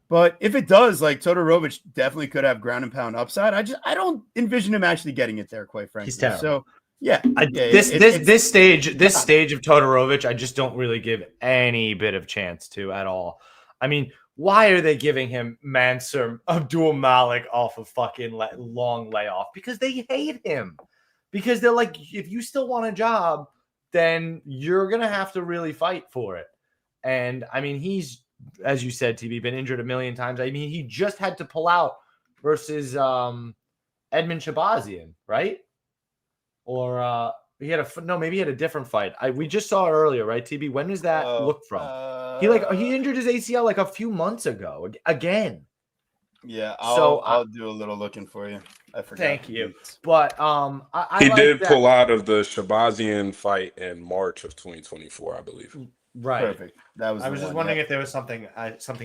But if it does, like Todorovic definitely could have ground and pound upside. I don't envision him actually getting it there, quite frankly. He's terrible. So yeah, this stage of Todorovic, I just don't really give any bit of chance to at all. I mean, why are they giving him Mansur Abdul Malik off of fucking long layoff? Because they hate him. Because they're like, if you still want a job, then you're gonna have to really fight for it. And I mean, he's, as you said, TB, been injured a million times. I mean, he just had to pull out versus Edmund Shabazian, right? Or maybe he had a different fight. We just saw it earlier, right, TB? When does that look from? He injured his ACL like a few months ago again. Yeah, I'll do a little looking for you. I forgot. Thank you. But he did pull out of the Shabazian fight in March of 2024, I believe. Right. Perfect. I was just wondering if there was something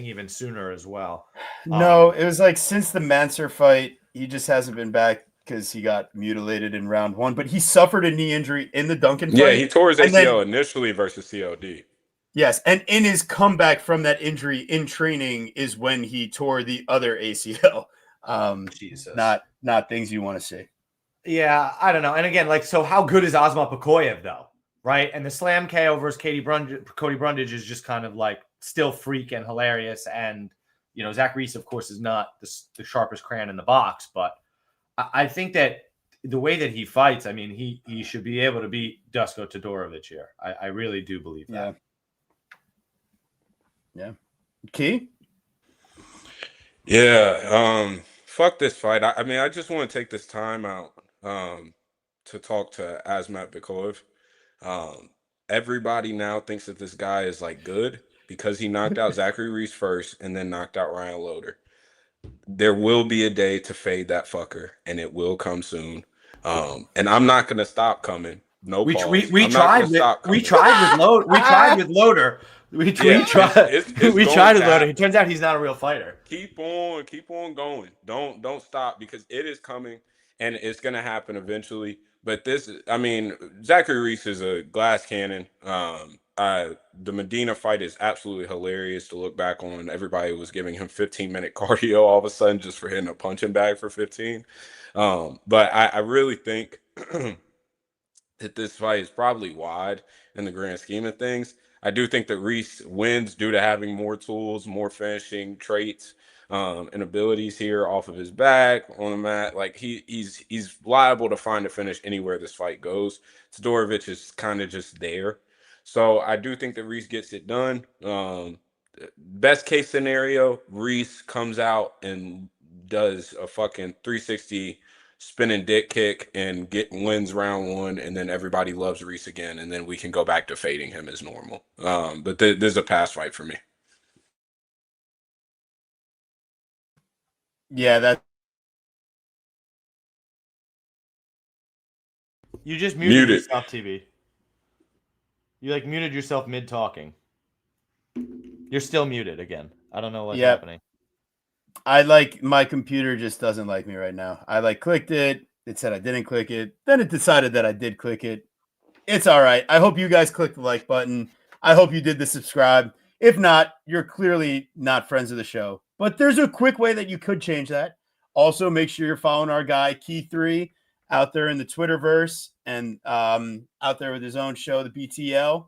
even sooner as well. No, it was like since the Mansur fight, he just hasn't been back because he got mutilated in round 1. But he suffered a knee injury in the Duncan fight. Yeah, he tore his ACL initially versus COD. Yes, and in his comeback from that injury in training is when he tore the other ACL. Jesus. Not things you want to see. Yeah, I don't know. And again, like, so how good is Ozma Pokoyev though? Right? And the slam KO versus Cody Brundage is just kind of like still freak and hilarious. And, you know, Zach Reese, of course, is not the sharpest crayon in the box. But I think that the way that he fights, I mean, he should be able to beat Dusko Todorovic here. I really do believe that. Yeah. Key? Yeah, fuck this fight. I mean, I just want to take this time out to talk to Azmat Bikoev. Um, Everybody now thinks that this guy is like good because he knocked out Zachary Reese first and then knocked out Ryan Loder. There will be a day to fade that fucker, and it will come soon. And I'm not gonna stop coming. No We pause. we I'm not tried gonna with stop we coming. tried with load we tried with Loader. We Yeah, tried it's we going tried with down. Loader. It turns out he's not a real fighter. Keep on going. Don't stop because it is coming and it's gonna happen eventually. But this, I mean, Zachary Reese is a glass cannon. The Medina fight is absolutely hilarious to look back on. Everybody was giving him 15-minute cardio all of a sudden just for hitting a punching bag for 15. But I really think that this fight is probably wide in the grand scheme of things. I do think that Reese wins due to having more tools, more finishing traits, and abilities here off of his back on the mat. Like he's liable to find a finish anywhere this fight goes. Todorovic is kind of just there. So I do think that Reese gets it done. Best case scenario, Reese comes out and does a fucking 360 spinning dick kick and wins round one, and then everybody loves Reese again, and then we can go back to fading him as normal. But there's a pass fight for me. Yeah, that. You just muted yourself, TV. You like muted yourself mid talking. You're still muted again. I don't know what's happening. I like my computer just doesn't like me right now. I like clicked it. It said I didn't click it. Then it decided that I did click it. It's all right. I hope you guys clicked the like button. I hope you did the subscribe. If not, you're clearly not friends of the show. But there's a quick way that you could change that. Also, make sure you're following our guy Key3 out there in the Twitterverse and out there with his own show, the BTL.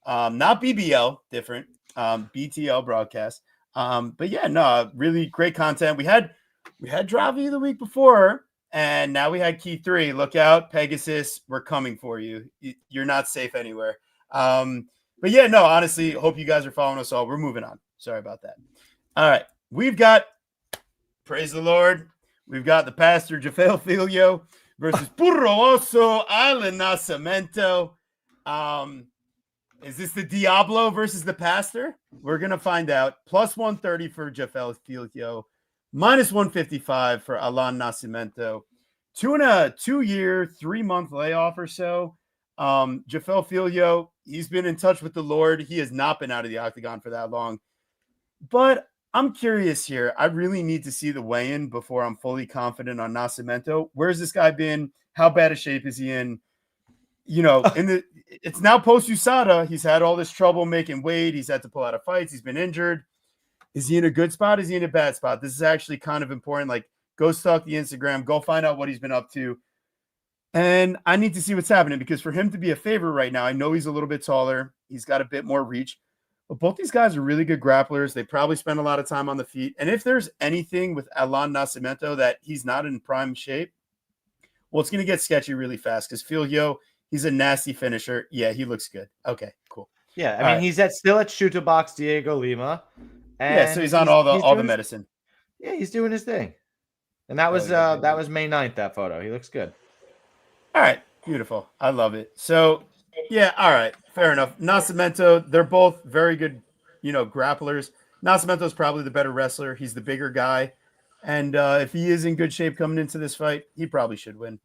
Not BBL, different. BTL broadcast. But yeah, no, really great content. We had Dravi the week before, and now we had Key3. Look out, Pegasus, we're coming for you. You're not safe anywhere. But yeah, no, honestly, hope you guys are following us all. We're moving on. Sorry about that. All right, we've got, praise the Lord, we've got the pastor Jafel Filio versus Burro Oso Island Nascimento. Is this the Diablo versus the pastor? We're going to find out. Plus 130 for Jafel Filio. Minus 155 for Alan Nascimento. 2 year, 3-month layoff or so. Jafel Filio, he's been in touch with the Lord. He has not been out of the octagon for that long. But I'm curious here. I really need to see the weigh-in before I'm fully confident on Nascimento. Where's this guy been? How bad a shape is he in? You know, it's now post USADA. He's had all this trouble making weight. He's had to pull out of fights. He's been injured. Is he in a good spot? Is he in a bad spot? This is actually kind of important. Like, go stalk the Instagram. Go find out what he's been up to. And I need to see what's happening because for him to be a favorite right now, I know he's a little bit taller. He's got a bit more reach. But both these guys are really good grapplers. They probably spend a lot of time on the feet. And if there's anything with Alan Nascimento that he's not in prime shape, well, it's going to get sketchy really fast because Filio, he's a nasty finisher. Yeah, he looks good. Okay, cool. Yeah, I mean, he's still at Shooter Box Diego Lima. And yeah, so he's on all the medicine. Yeah, he's doing his thing. And that was May 9th, that photo. He looks good. All right, beautiful. I love it. So, yeah, all right, fair enough. Nascimento, they're both very good, grapplers. Nascimento's probably the better wrestler. He's the bigger guy. And if he is in good shape coming into this fight, he probably should win.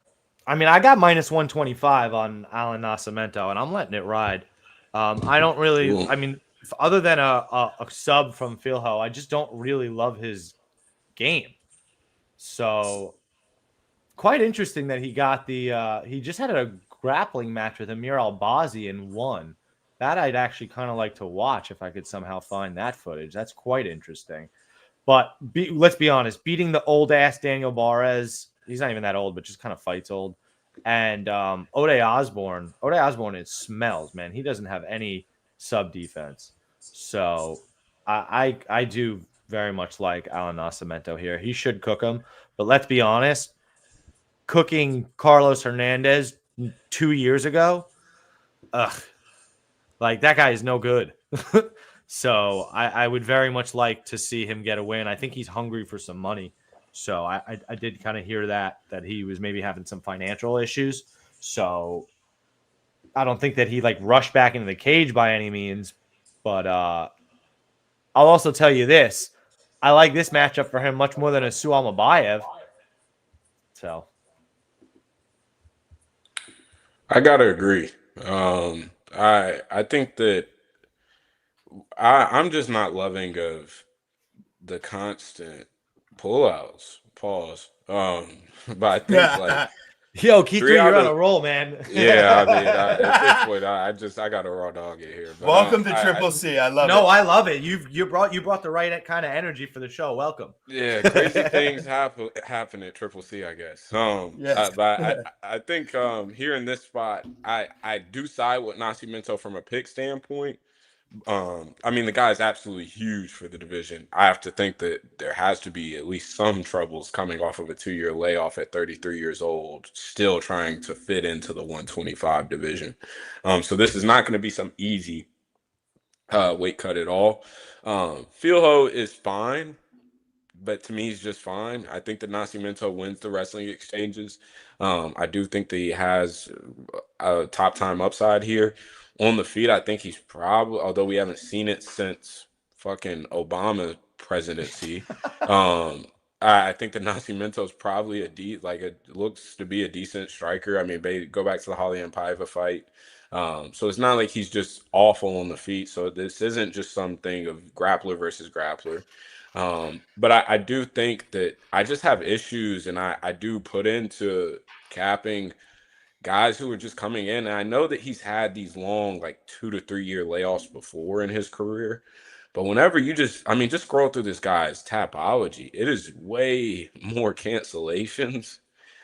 I mean, I got minus 125 on Alan Nascimento, and I'm letting it ride. I don't really, I mean, other than a sub from Philho, I just don't really love his game. So, quite interesting that he got he just had a grappling match with Amir Albazi and won. That I'd actually kind of like to watch if I could somehow find that footage. That's quite interesting. But let's be honest, beating the old-ass Daniel Barres, he's not even that old, but just kind of fights old. And Ode Osborne, it smells, man. He doesn't have any sub defense. So I do very much like Alan Nascimento here. He should cook him. But let's be honest, cooking Carlos Hernandez 2 years ago, like that guy is no good. So I would very much like to see him get a win. I think he's hungry for some money. So I did kind of hear that he was maybe having some financial issues. So I don't think that he like rushed back into the cage by any means. But I'll also tell you this. I like this matchup for him much more than a Sual Mabayev. So I gotta agree. I think that I'm just not loving of the constant pullouts. Pause. But I think like yo, Keith, three you're out on a of roll, man. yeah. I mean, at this point, I got a raw dog it here. But Welcome to Triple C. I love it. No, I love it. You brought the right kind of energy for the show. Welcome. Yeah, crazy things happen at Triple C, I guess. Yes. But I think here in this spot, I do side with Nascimento from a pick standpoint. I mean, the guy is absolutely huge for the division. I have to think that there has to be at least some troubles coming off of a 2-year layoff at 33 years old, still trying to fit into the 125 division. So this is not going to be some easy weight cut at all. Fieldho is fine, but to me, he's just fine. I think that Nascimento wins the wrestling exchanges. I do think that he has a top time upside here. On the feet, I think he's probably, although we haven't seen it since fucking Obama presidency, I think that Nascimento is probably it looks to be a decent striker. I mean, they go back to the Holly and Paiva fight. So it's not like he's just awful on the feet. So this isn't just something of grappler versus grappler. But I do think that I just have issues, and I do put into capping guys who are just coming in. And I know that he's had these long, like 2 to 3 year layoffs before in his career. But whenever you just scroll through this guy's Tapology, it is way more cancellations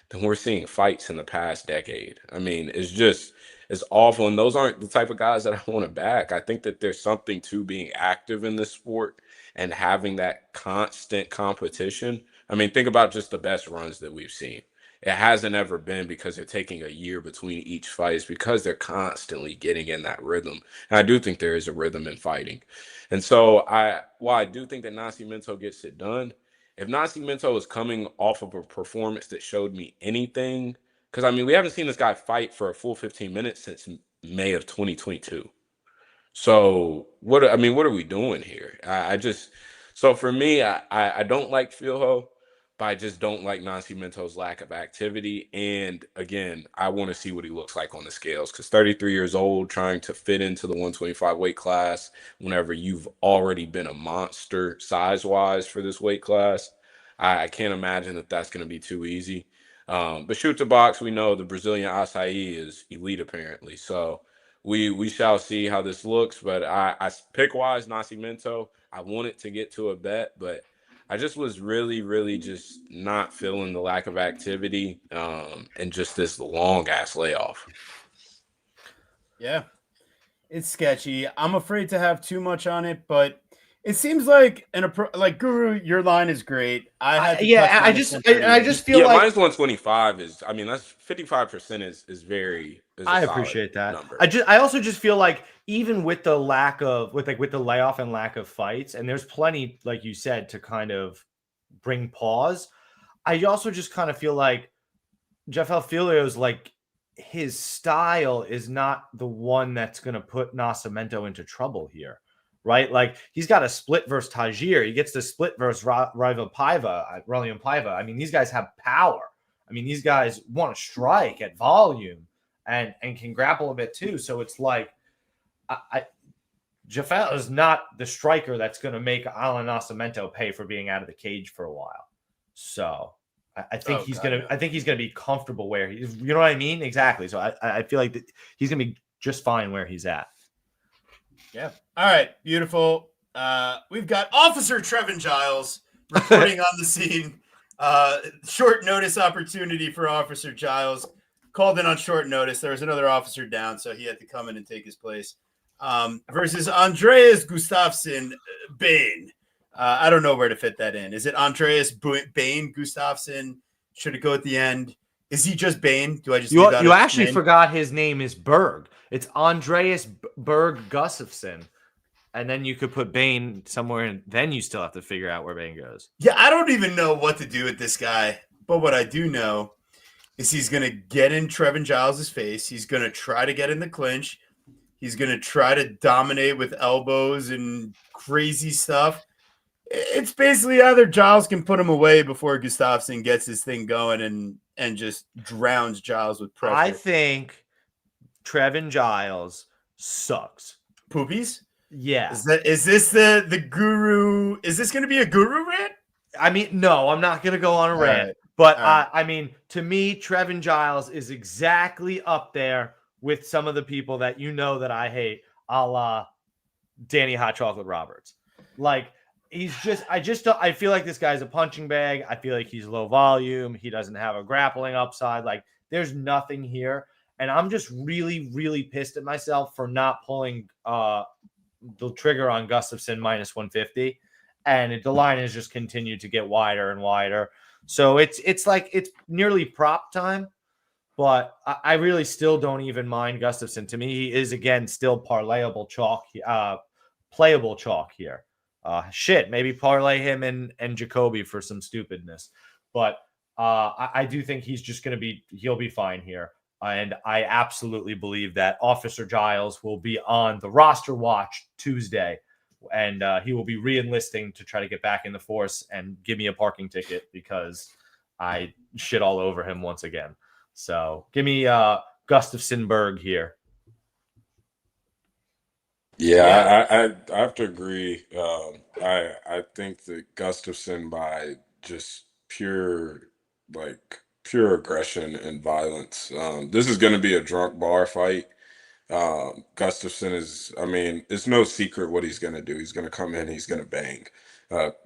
than we're seeing fights in the past decade. I mean, it's awful. And those aren't the type of guys that I want to back. I think that there's something to being active in this sport and having that constant competition. I mean, think about just the best runs that we've seen. It hasn't ever been because they're taking a year between each fight. It's because they're constantly getting in that rhythm. And I do think there is a rhythm in fighting. And so while I do think that Nascimento gets it done, if Nascimento is coming off of a performance that showed me anything, because I mean, we haven't seen this guy fight for a full 15 minutes since May of 2022. So what are we doing here? So for me, I don't like Fieldho, but I just don't like Nascimento's lack of activity. And again, I want to see what he looks like on the scales, because 33 years old, trying to fit into the 125 weight class whenever you've already been a monster size-wise for this weight class, I can't imagine that that's going to be too easy. But shoot to box, we know the Brazilian acai is elite apparently. So we shall see how this looks. But I pick-wise, Nascimento, I wanted to get to a bet, but I just was really, really just not feeling the lack of activity and just this long-ass layoff. Yeah, it's sketchy. I'm afraid to have too much on it, but it seems like Guru, your line is great. I just feel like mine's 125 is. I mean, that's 55% is very. I appreciate that number. I also just feel like even with the lack of with the layoff and lack of fights, and there's plenty, like you said, to kind of bring pause. I also just kind of feel like Jeff Alfilio's like his style is not the one that's going to put Nascimento into trouble here. Right, like he's got a split versus Tajir. He gets the split versus Ralian Paiva. I mean, these guys have power. I mean, these guys want to strike at volume and can grapple a bit too. So it's like, Jafel is not the striker that's going to make Alan Nascimento pay for being out of the cage for a while. So I think he's gonna be comfortable where he's. You know what I mean? Exactly. So I feel like he's gonna be just fine where he's at. Yeah. All right. Beautiful. We've got Officer Trevin Giles reporting on the scene. Short notice opportunity for Officer Giles. Called in on short notice. There was another officer down, so he had to come in and take his place. Versus Andreas Gustafsson Bain. I don't know where to fit that in. Is it Andreas Bain Gustafsson? Should it go at the end? Is he just Bain? Do I just you actually forgot his name is Berg. It's Andreas Berg Gustafsson. And then you could put Bane somewhere, and then you still have to figure out where Bane goes. Yeah, I don't even know what to do with this guy. But what I do know is he's going to get in Trevin Giles' face. He's going to try to get in the clinch. He's going to try to dominate with elbows and crazy stuff. It's basically either Giles can put him away before Gustafsson gets his thing going and just drowns Giles with pressure. I think Trevin Giles sucks. Poopies? Yeah. Is this the guru? Is this going to be a guru rant? I mean, no, I'm not going to go on a rant. Right. But right. I mean, to me, Trevin Giles is exactly up there with some of the people that you know that I hate, a la Danny Hot Chocolate Roberts. Like, I feel like this guy's a punching bag. I feel like he's low volume. He doesn't have a grappling upside. Like, there's nothing here. And I'm just really, really pissed at myself for not pulling the trigger on Gustafsson minus 150. And the line has just continued to get wider and wider. So it's like it's nearly prop time. But I really still don't even mind Gustafsson. To me, he is, again, still parlayable chalk, playable chalk here. Maybe parlay him and Jacoby for some stupidness. But I do think he'll be fine here. And I absolutely believe that Officer Giles will be on the roster watch Tuesday. And he will be re-enlisting to try to get back in the force and give me a parking ticket because I shit all over him once again. So give me Gustafsson here. Yeah. I have to agree. I think that Gustafsson, by just pure aggression and violence, this is going to be a drunk bar fight. Gustafsson is, I mean, it's no secret what he's going to do. He's going to come in, he's going to bang.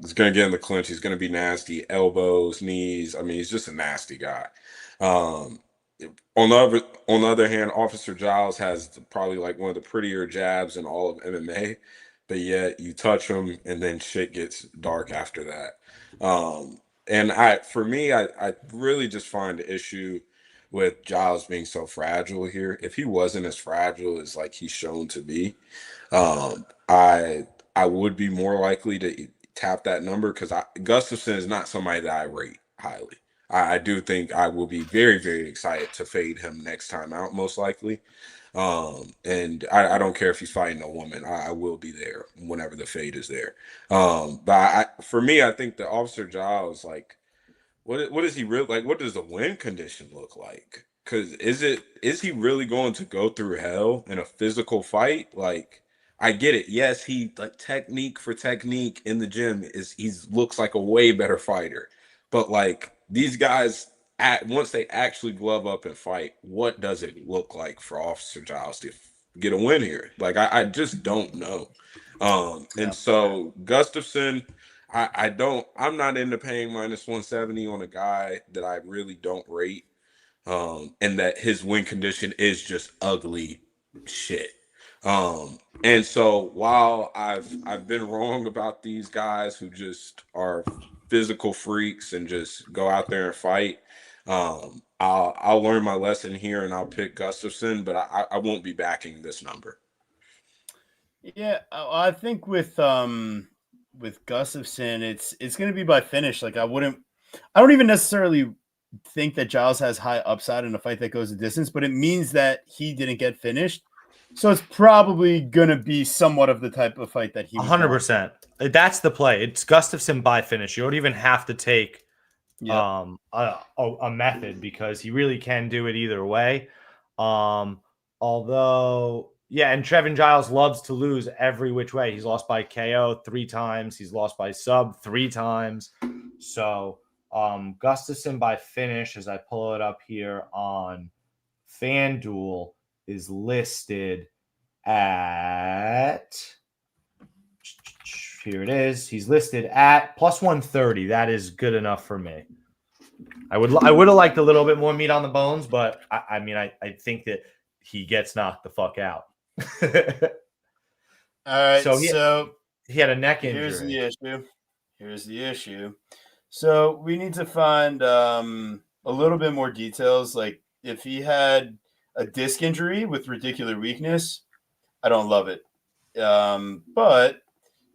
He's going to get in the clinch. He's going to be nasty, elbows, knees. I mean, he's just a nasty guy. On the other hand, Officer Giles has probably like one of the prettier jabs in all of MMA, but yet you touch him and then shit gets dark after that. And for me, I really just find the issue with Giles being so fragile here. If he wasn't as fragile as like he's shown to be, I would be more likely to tap that number because Gustafsson is not somebody that I rate highly. I do think I will be very, very excited to fade him next time out, most likely. And I don't care if he's fighting a woman. I will be there whenever the fade is there. But for me, I think the Officer Giles, like, what is he really like? What does the win condition look like? Because is he really going to go through hell in a physical fight? Like, I get it. Yes, he like technique for technique in the gym looks like a way better fighter. But like these guys, once they actually glove up and fight, what does it look like for Officer Giles to get a win here? Like I just don't know. And so Gustafsson, I'm not into paying minus 170 on a guy that I really don't rate. And that his win condition is just ugly shit. And so while I've been wrong about these guys who just are physical freaks and just go out there and fight, I'll learn my lesson here and I'll pick Gustafsson, but I won't be backing this number. Yeah, I think with Gustafsson, it's going to be by finish. Like I don't even necessarily think that Giles has high upside in a fight that goes the distance, but it means that he didn't get finished. So it's probably going to be somewhat of the type of fight that he 100%. That's the play. It's Gustafsson by finish. You don't even have to take a method because he really can do it either way. Although, yeah, and Trevin Giles loves to lose every which way. He's lost by KO 3 times. He's lost by sub 3 times. So Gustafsson by finish, as I pull it up here on FanDuel, is listed at, here it is. He's listed at plus 130. That is good enough for me. I would have liked a little bit more meat on the bones, but I think that he gets knocked the fuck out. All right. So he had a neck injury. Here's the issue. So we need to find a little bit more details. Like if he had a disc injury with radicular weakness, I don't love it. But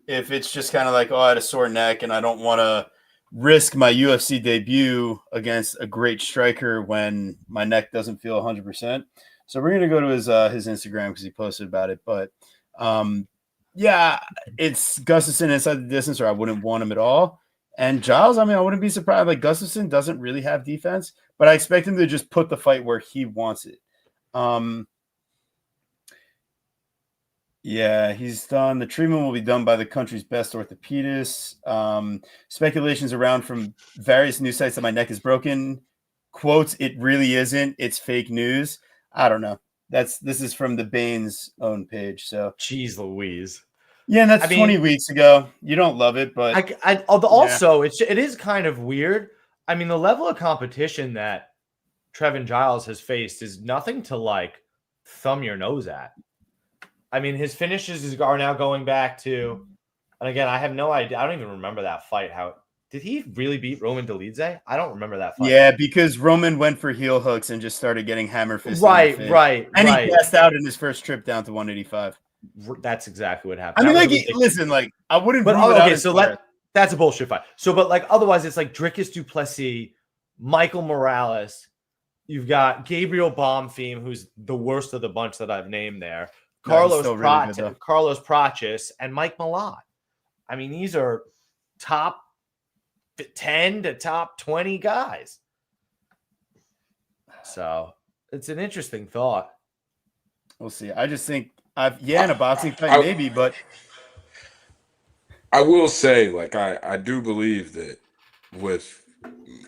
if it's just kind of like, oh, I had a sore neck and I don't want to risk my UFC debut against a great striker when my neck doesn't feel 100%. So we're gonna go to his Instagram because he posted about it. But yeah, it's Gustafsson inside the distance, or I wouldn't want him at all. And Giles, I mean, I wouldn't be surprised. Like Gustafsson doesn't really have defense, but I expect him to just put the fight where he wants it. Yeah, he's done. The treatment will be done by the country's best orthopedist. Speculations around from various news sites that my neck is broken. Quotes, it really isn't. It's fake news. I don't know. This is from the Baines own page. So Jeez Louise. yeah, and that's 20 weeks ago. You don't love it, but also it is kind of weird. I mean, the level of competition that Trevin Giles has faced is nothing to like thumb your nose at. I mean, his finishes are now going back to, and again, I have no idea. I don't even remember that fight. How did he really beat Roman Dolidze? I don't remember that fight. Yeah, because Roman went for heel hooks and just started getting hammer fisted. Right. And he passed out in his first trip down to 185. That's exactly what happened. I mean, listen, like I wouldn't. But okay, so that's a bullshit fight. So, but like otherwise, it's like Dricus du Plessis, Michael Morales. You've got Gabriel Bonfim, who's the worst of the bunch that I've named there. Carlos Pratis, and Mike Malott. I mean, these are top 10 to top 20 guys. So it's an interesting thought. We'll see. I just think in a boxing fight, maybe, but I will say, like, I do believe that with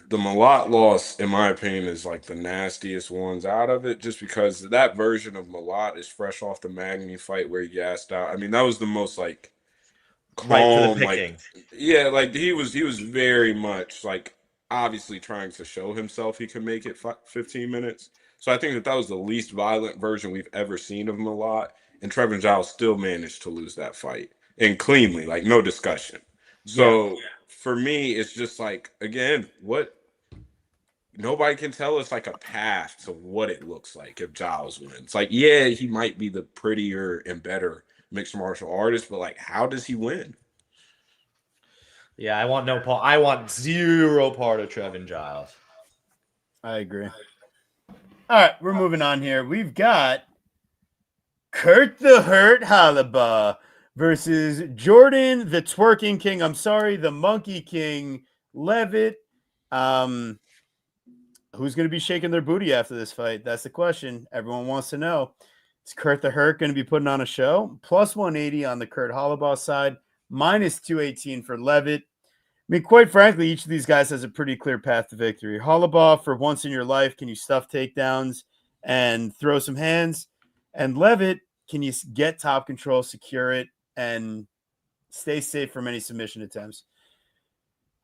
the Malott loss, in my opinion, is like the nastiest ones out of it, just because that version of Malott is fresh off the Magny fight where he gassed out. I mean, that was the most like calm, like he was very much like obviously trying to show himself he could make it 15 minutes. So I think that was the least violent version we've ever seen of Malott, and Trevin Giles still managed to lose that fight and cleanly, like no discussion. So for me, it's just like, again, nobody can tell us like a path to what it looks like if Giles wins. Like, yeah, he might be the prettier and better mixed martial artist, but like, how does he win? Yeah, I want zero part of Trevin Giles. I agree. All right, we're moving on here. We've got Kurt the Hurt Hollabaugh versus Jordan the Twerking King. I'm sorry, the Monkey King Levitt. Who's going to be shaking their booty after this fight? That's the question. Everyone wants to know. Is Kurt the Hurt going to be putting on a show? Plus 180 on the Kurt Hollabaugh side, minus 218 for Levitt. I mean, quite frankly, each of these guys has a pretty clear path to victory. Hollabaugh, for once in your life, can you stuff takedowns and throw some hands? And Levitt, can you get top control, secure it, and stay safe from any submission attempts?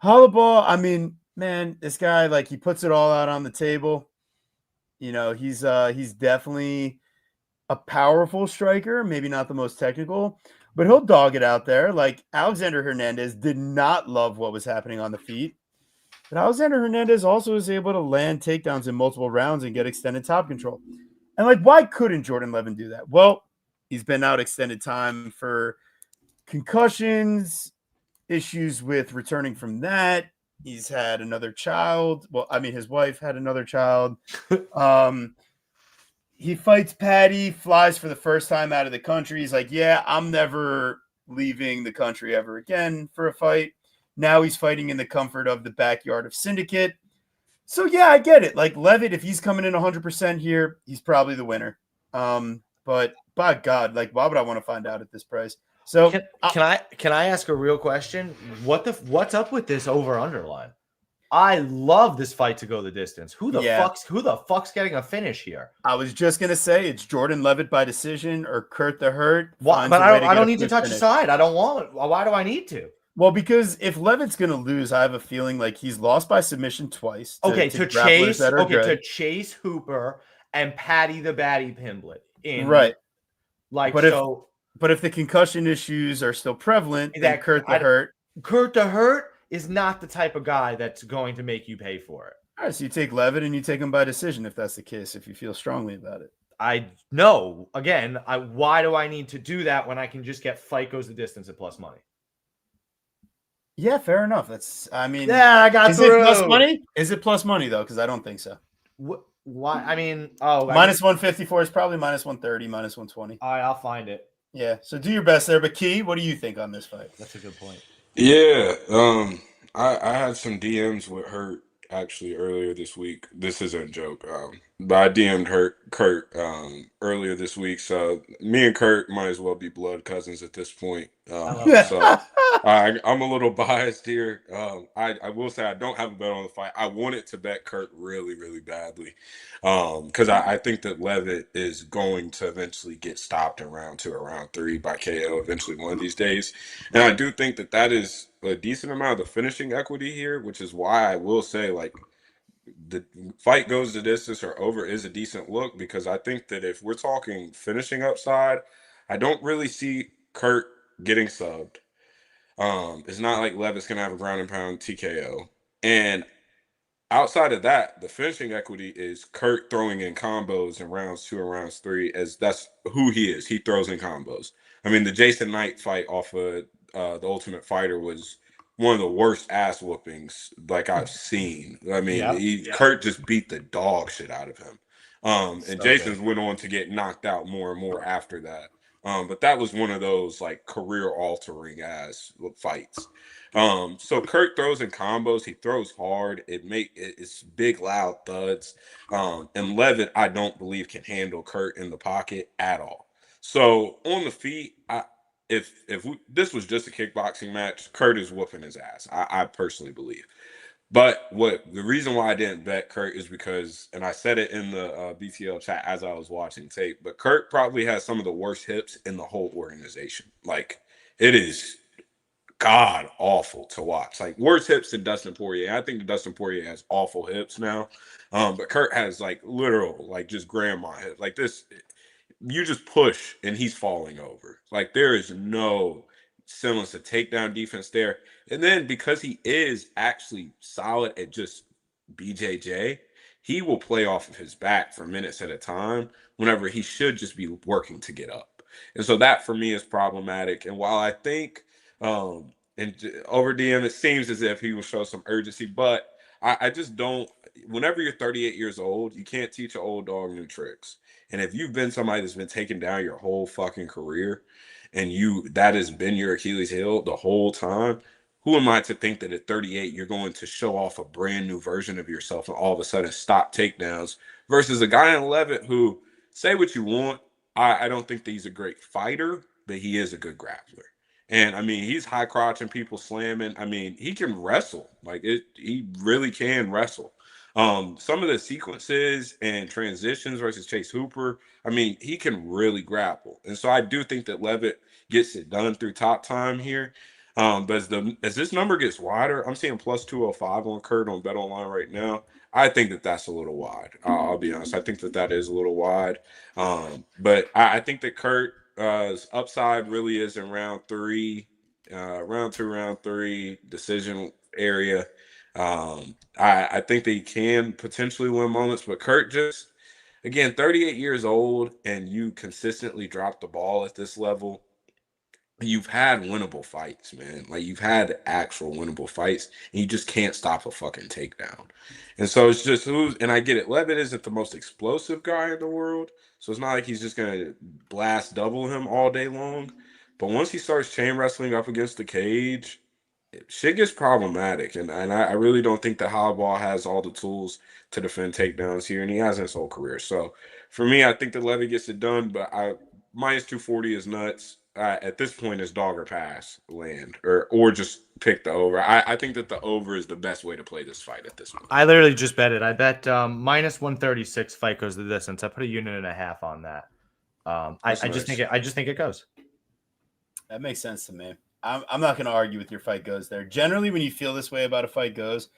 Hollabaugh, I mean, man, this guy, like, he puts it all out on the table. You know, he's definitely a powerful striker, maybe not the most technical, but he'll dog it out there. Like, Alexander Hernandez did not love what was happening on the feet. But Alexander Hernandez also was able to land takedowns in multiple rounds and get extended top control. And, like, why couldn't Jordan Levin do that? Well, he's been out extended time for concussions, issues with returning from that. He's had another child. Well, I mean, his wife had another child. He fights Patty, flies for the first time out of the country. He's like, yeah, I'm never leaving the country ever again for a fight. Now he's fighting in the comfort of the backyard of Syndicate. So, yeah, I get it. Like, Levitt, if he's coming in 100% here, he's probably the winner. But by God, like, why would I want to find out at this price? So can I ask a real question? What's up with this over-under line? I love this fight to go the distance. Who the fuck's getting a finish here? I was just gonna say it's Jordan Levitt by decision or Kurt the Hurt. But I don't need to touch a side. I don't want. Why do I need to? Well, because if Levitt's gonna lose, I have a feeling like he's lost by submission twice. To Chase Hooper and Patty the Batty Pimblett. Right. Like, but if the concussion issues are still prevalent, then Kurt the Hurt is not the type of guy that's going to make you pay for it. All right, so you take Levitt and you take him by decision if that's the case, if you feel strongly about it. I know. Again, why do I need to do that when I can just get fight goes the distance at plus money? Yeah, fair enough. That's, I mean, Yeah, I got is through. it plus money? Is it plus money though? Because I don't think so. Why? I mean, Minus 154 is probably minus 130, minus 120. All right, I'll find it. Yeah, so do your best there. But Key, what do you think on this fight? That's a good point. Yeah, I had some DMs with Hurt actually earlier this week. This isn't a joke. But I DM'd Kurt earlier this week. So me and Kurt might as well be blood cousins at this point. So I'm a little biased here. I will say I don't have a bet on the fight. I wanted to bet Kurt really, really badly. Because I think that Levitt is going to eventually get stopped in round 2 or round 3 by KO eventually one of these days. And I do think that that is a decent amount of the finishing equity here, which is why I will say, like, the fight goes the distance or over is a decent look, because I think that if we're talking finishing upside, I don't really see Kurt getting subbed. It's not like Levitt's going to have a ground and pound TKO. And outside of that, the finishing equity is Kurt throwing in combos in rounds 2 and rounds 3, as that's who he is. He throws in combos. I mean, the Jason Knight fight off of the Ultimate Fighter was one of the worst ass whoopings like I've seen. I mean, Kurt just beat the dog shit out of him. And Jason's went on to get knocked out more and more after that. But that was one of those like career altering ass fights. So Kurt throws in combos. He throws hard. It's big, loud thuds. And Levitt, I don't believe, can handle Kurt in the pocket at all. So on the feet, this was just a kickboxing match, Kurt is whooping his ass. I personally believe. But the reason why I didn't bet Kurt is because, and I said it in the BTL chat as I was watching tape, but Kurt probably has some of the worst hips in the whole organization. Like, it is god awful to watch. Like, worse hips than Dustin Poirier. I think Dustin Poirier has awful hips now. But Kurt has like literal, like just grandma hips. Like this, you just push and he's falling over. Like, there is no semblance of takedown defense there. And then because he is actually solid at just BJJ, he will play off of his back for minutes at a time whenever he should just be working to get up. And so that for me is problematic. And while I think and over DM, it seems as if he will show some urgency, but I just don't. Whenever you're 38 years old, you can't teach an old dog new tricks. And if you've been somebody that's been taken down your whole fucking career, and that has been your Achilles heel the whole time, who am I to think that at 38 you're going to show off a brand new version of yourself and all of a sudden stop takedowns versus a guy in Levitt who, say what you want, I don't think that he's a great fighter, but he is a good grappler. And I mean, he's high crotching people, slamming. I mean, he can wrestle. He really can wrestle. Some of the sequences and transitions versus Chase Hooper, I mean, he can really grapple. And so I do think that Levitt gets it done through top time here. But as this number gets wider, I'm seeing plus 205 on Kurt on Bet Online right now. I think that that's a little wide. I'll be honest. I think that is a little wide. But I think that Kurt's upside really is in round 3, round 2, round 3 decision area. I think they can potentially win moments, but Kurt just, again, 38 years old, and you consistently drop the ball at this level. You've had winnable fights, man. Like, you've had actual winnable fights, and you just can't stop a fucking takedown. And so it's just and I get it. Levitt isn't the most explosive guy in the world, so it's not like he's just gonna blast double him all day long. But once he starts chain wrestling up against the cage, shit gets problematic, and I really don't think that Hollowball has all the tools to defend takedowns here, and he hasn't his whole career. So for me, I think that Levy gets it done, but minus 240 is nuts. At this point, it's dog or pass land, or just pick the over. I think that the over is the best way to play this fight at this point. I literally just bet it. I bet minus 136 fight goes the distance. I put a unit and a half on that. I just think it goes. That makes sense to me. I'm not going to argue with your fight goes there. Generally, when you feel this way about a fight goes,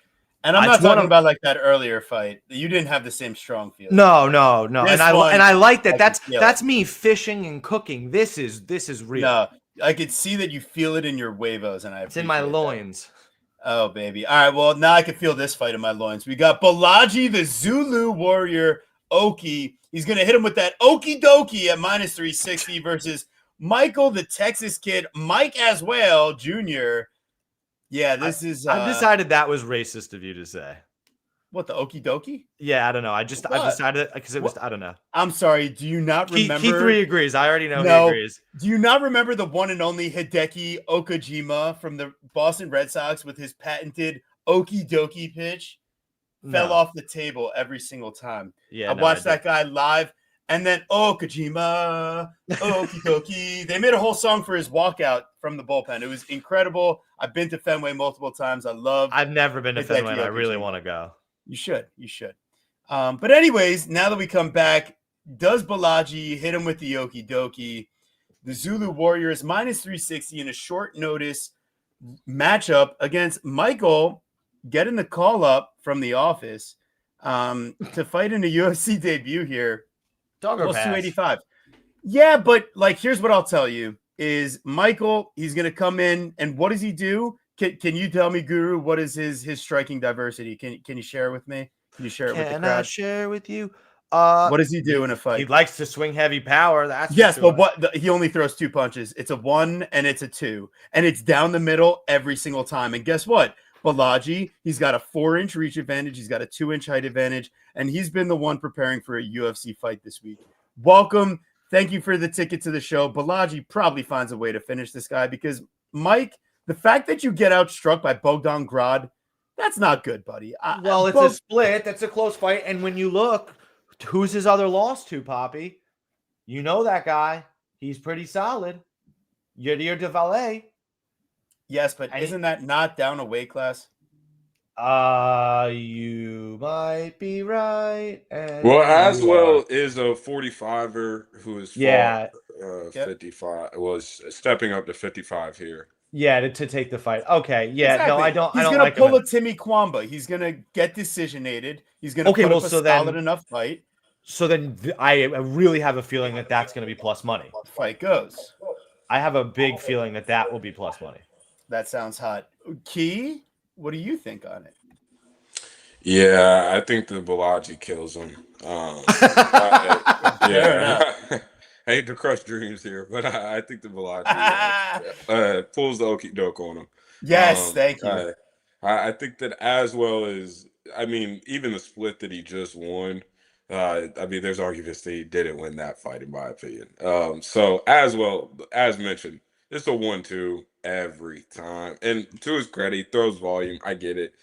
and I'm not talking about like that earlier fight, you didn't have the same strong feeling. No. And I like that. That's me fishing and cooking. This is real. No, I could see that you feel it in your huevos, and it's in my loins. That. Oh, baby. All right, well, now I can feel this fight in my loins. We got Balaji, the Zulu warrior, Oki. He's going to hit him with that okie dokie at minus 360 versus Michael, the Texas kid, Mike as well, Jr. Yeah, this is. I've decided that was racist of you to say. What, the okie dokie? Yeah, I don't know. I've decided because it was. I don't know. I'm sorry. Do you not remember? Key 3 agrees. I already know he agrees. Do you not remember the one and only Hideki Okajima from the Boston Red Sox with his patented okie dokie pitch? Fell off the table every single time. Yeah, I watched that guy live, and then Okajima, okie dokie. They made a whole song for his walkout from the bullpen. It was incredible. I've been to Fenway multiple times. I've never been to Fenway, and I really want to go. You should. But anyways, now that we come back, does Balaji hit him with the okie dokie? The Zulu Warriors minus 360 in a short notice matchup against Michael getting the call up from the office to fight in a UFC debut here. Dog or plus pass? 285. Yeah, but like, here's what I'll tell you is Michael, he's going to come in, and what does he do? Can you tell me, Guru, what is his striking diversity? Can you share it with me? Can you share it with the crowd? Can I share with you? What does he do in a fight? He likes to swing heavy power. That's yes, but he only throws 2 punches. It's a 1 and it's a 2, and it's down the middle every single time. And guess what? Balaji, he's got a 4-inch reach advantage. He's got a 2-inch height advantage, and he's been the one preparing for a UFC fight this week. Welcome. Thank you for the ticket to the show. Balaji probably finds a way to finish this guy because, Mike, the fact that you get outstruck by Bogdan Grad, that's not good, buddy. It's a split. That's a close fight. And when you look, who's his other loss to, Poppy? You know that guy. He's pretty solid. Yadir Devalle. Yes, but isn't that not down a weight class? You might be right. Well, Aswell is a 45er who is 55. Was stepping up to 55 here. Yeah, to take the fight. Okay, yeah, exactly. No, I don't. He's gonna like pull a Timmy Kwamba. He's gonna get decisionated. He's gonna put up a solid enough fight. So then, I really have a feeling that that's going to be plus money. Fight goes. I have a big feeling that will be plus money. That sounds hot. Key, what do you think on it? Yeah, I think the Balaji kills him. I hate to crush dreams here, but I think the Balaji pulls the okie doke on him. Yes, thank you. I think that Aswell is, even the split that he just won, there's arguments that he didn't win that fight, in my opinion. So Aswell, as mentioned, it's a 1-2 every time. And to his credit, he throws volume. I get it.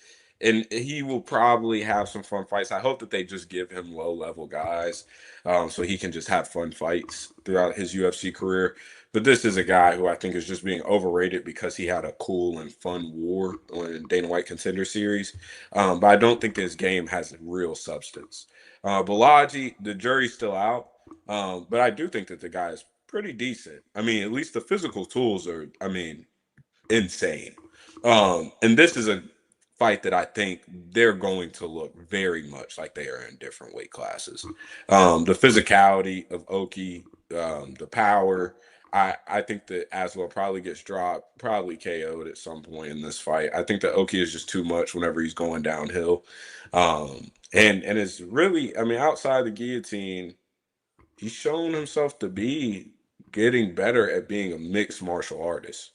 And he will probably have some fun fights. I hope that they just give him low-level guys so he can just have fun fights throughout his UFC career. But this is a guy who I think is just being overrated because he had a cool and fun war on Dana White Contender Series. But I don't think his game has real substance. Balaji, the jury's still out. But I do think that the guy is pretty decent. At least the physical tools are, insane. And this is a fight that I think they're going to look very much like they are in different weight classes. The physicality of Oki, the power, I think that Aswell probably gets dropped, probably KO'd at some point in this fight. I think that Oki is just too much whenever he's going downhill. And it's really, outside the guillotine, he's shown himself to be getting better at being a mixed martial artist.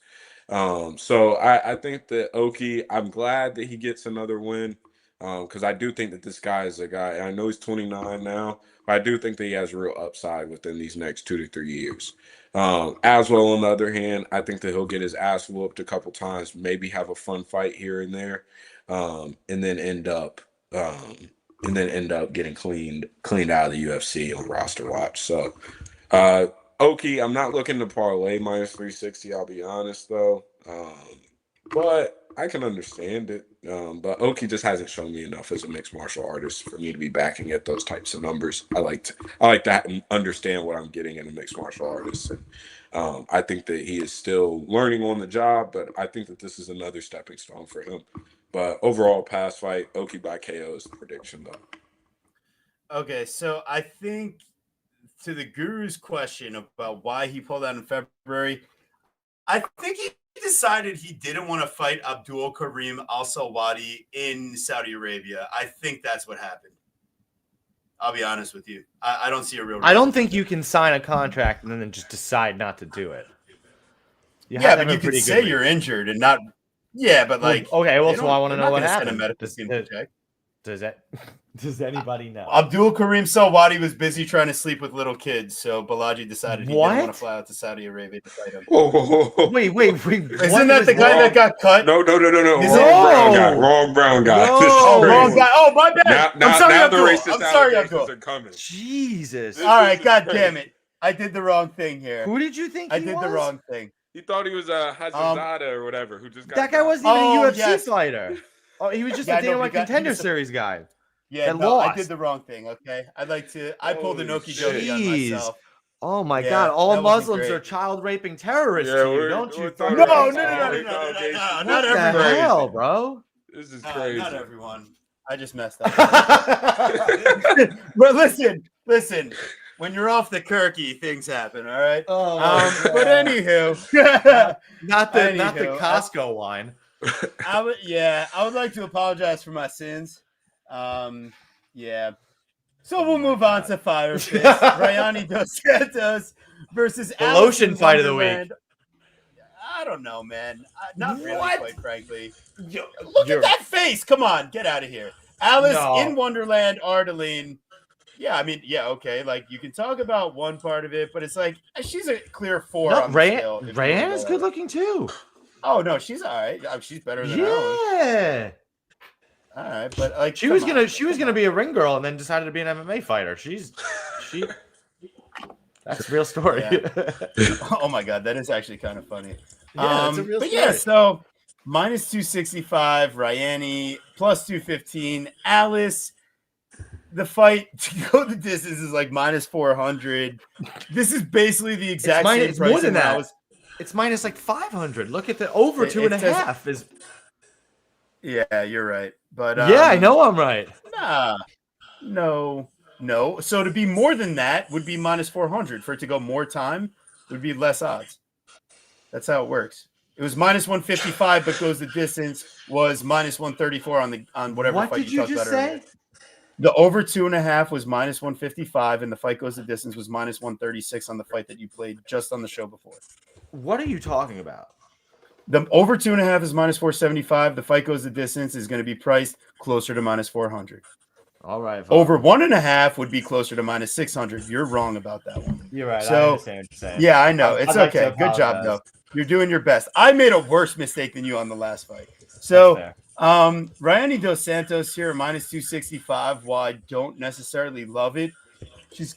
So I think that Oki, I'm glad that he gets another win because I do think that this guy is a guy. I know he's 29 now, but I do think that he has real upside within these next 2 to 3 years. Aswell, on the other hand, I think that he'll get his ass whooped a couple times, maybe have a fun fight here and there, and then end up getting cleaned out of the UFC on roster watch. So. Oki, I'm not looking to parlay minus 360, I'll be honest, though. But I can understand it. But Oki just hasn't shown me enough as a mixed martial artist for me to be backing at those types of numbers. I like to understand what I'm getting in a mixed martial artist. And I think that he is still learning on the job, but I think that this is another stepping stone for him. But overall, pass fight, Oki by KO is the prediction, though. Okay, so I think to the Guru's question about why he pulled out in February, I think he decided he didn't want to fight Abdul Karim Al Salwadi in Saudi Arabia. I think that's what happened. I'll be honest with you. I don't see a real. I don't think you can sign a contract and then just decide not to do it. Yeah, but you could say you're injured and not. Yeah, but like. Okay, well, so I want to know what happened. Does anybody know? Abdul Karim Salwadi was busy trying to sleep with little kids, so Balaji decided he didn't want to fly out to Saudi Arabia to fight him. Wait. Isn't that the guy that got cut? No. Wrong brown guy. No. Wrong guy. Oh, my bad. I'm sorry, Abdul. I'm sorry, Abdul. Are coming. Jesus. All right, God damn it. I did the wrong thing here. Who did you think I did the wrong thing. He thought he was Hazazada or whatever, who just got that guy wasn't even a UFC fighter. Oh, he was just a Dana White Contender Series guy. Yeah, I did the wrong thing. Okay, I pulled an okie dokie on myself. Oh my God! All Muslims are child raping terrorists. Don't you? No, not everyone. What the hell, bro? This is crazy. Not everyone. I just messed up. But listen. When you're off the Kirky, things happen. All right. But anywho, not the Costco wine. I would like to apologize for my sins. Yeah. So we'll move on to Fire Fist. Rayani Dos Santos versus the lotion fight of the week. I don't know, man. Not really, quite frankly. Look at that face. Come on, get out of here. Alice in Wonderland, Ardeline. Yeah, I mean, okay. Like, you can talk about one part of it, but it's like, she's a clear 4 on the scale. Rayanne is good looking, too. Oh, no, she's all right. She's better than Yeah. All right, but like she was gonna be a ring girl and then decided to be an MMA fighter. That's a real story. Yeah. Oh my God, that is actually kind of funny. Yeah, it's a real story. Yeah, so minus 265, Rayani, plus 215, Alice. The fight to go the distance is like minus 400. This is basically the exact same price. More than that. It's minus like 500. Look at the over 2.5 is. Yeah, you're right. But yeah, I know I'm right. No. So to be more than that would be minus 400. For it to go more time would be less odds. That's how it works. It was minus 155, but goes the distance was minus 134 on whatever what fight did you talked just about say? earlier. The over 2.5 was minus 155, and the fight goes the distance was minus 136 on the fight that you played just on the show before. What are you talking about? The over 2.5 is minus 475. The fight goes the distance is going to be priced closer to minus 400. All right. Over 1.5 would be closer to minus 600. You're wrong about that one. You're right. So, I understand what you're saying. Yeah, I know. It's okay. Good job, though. You're doing your best. I made a worse mistake than you on the last fight. So, Rayani Dos Santos here, minus 265. While I don't necessarily love it, she's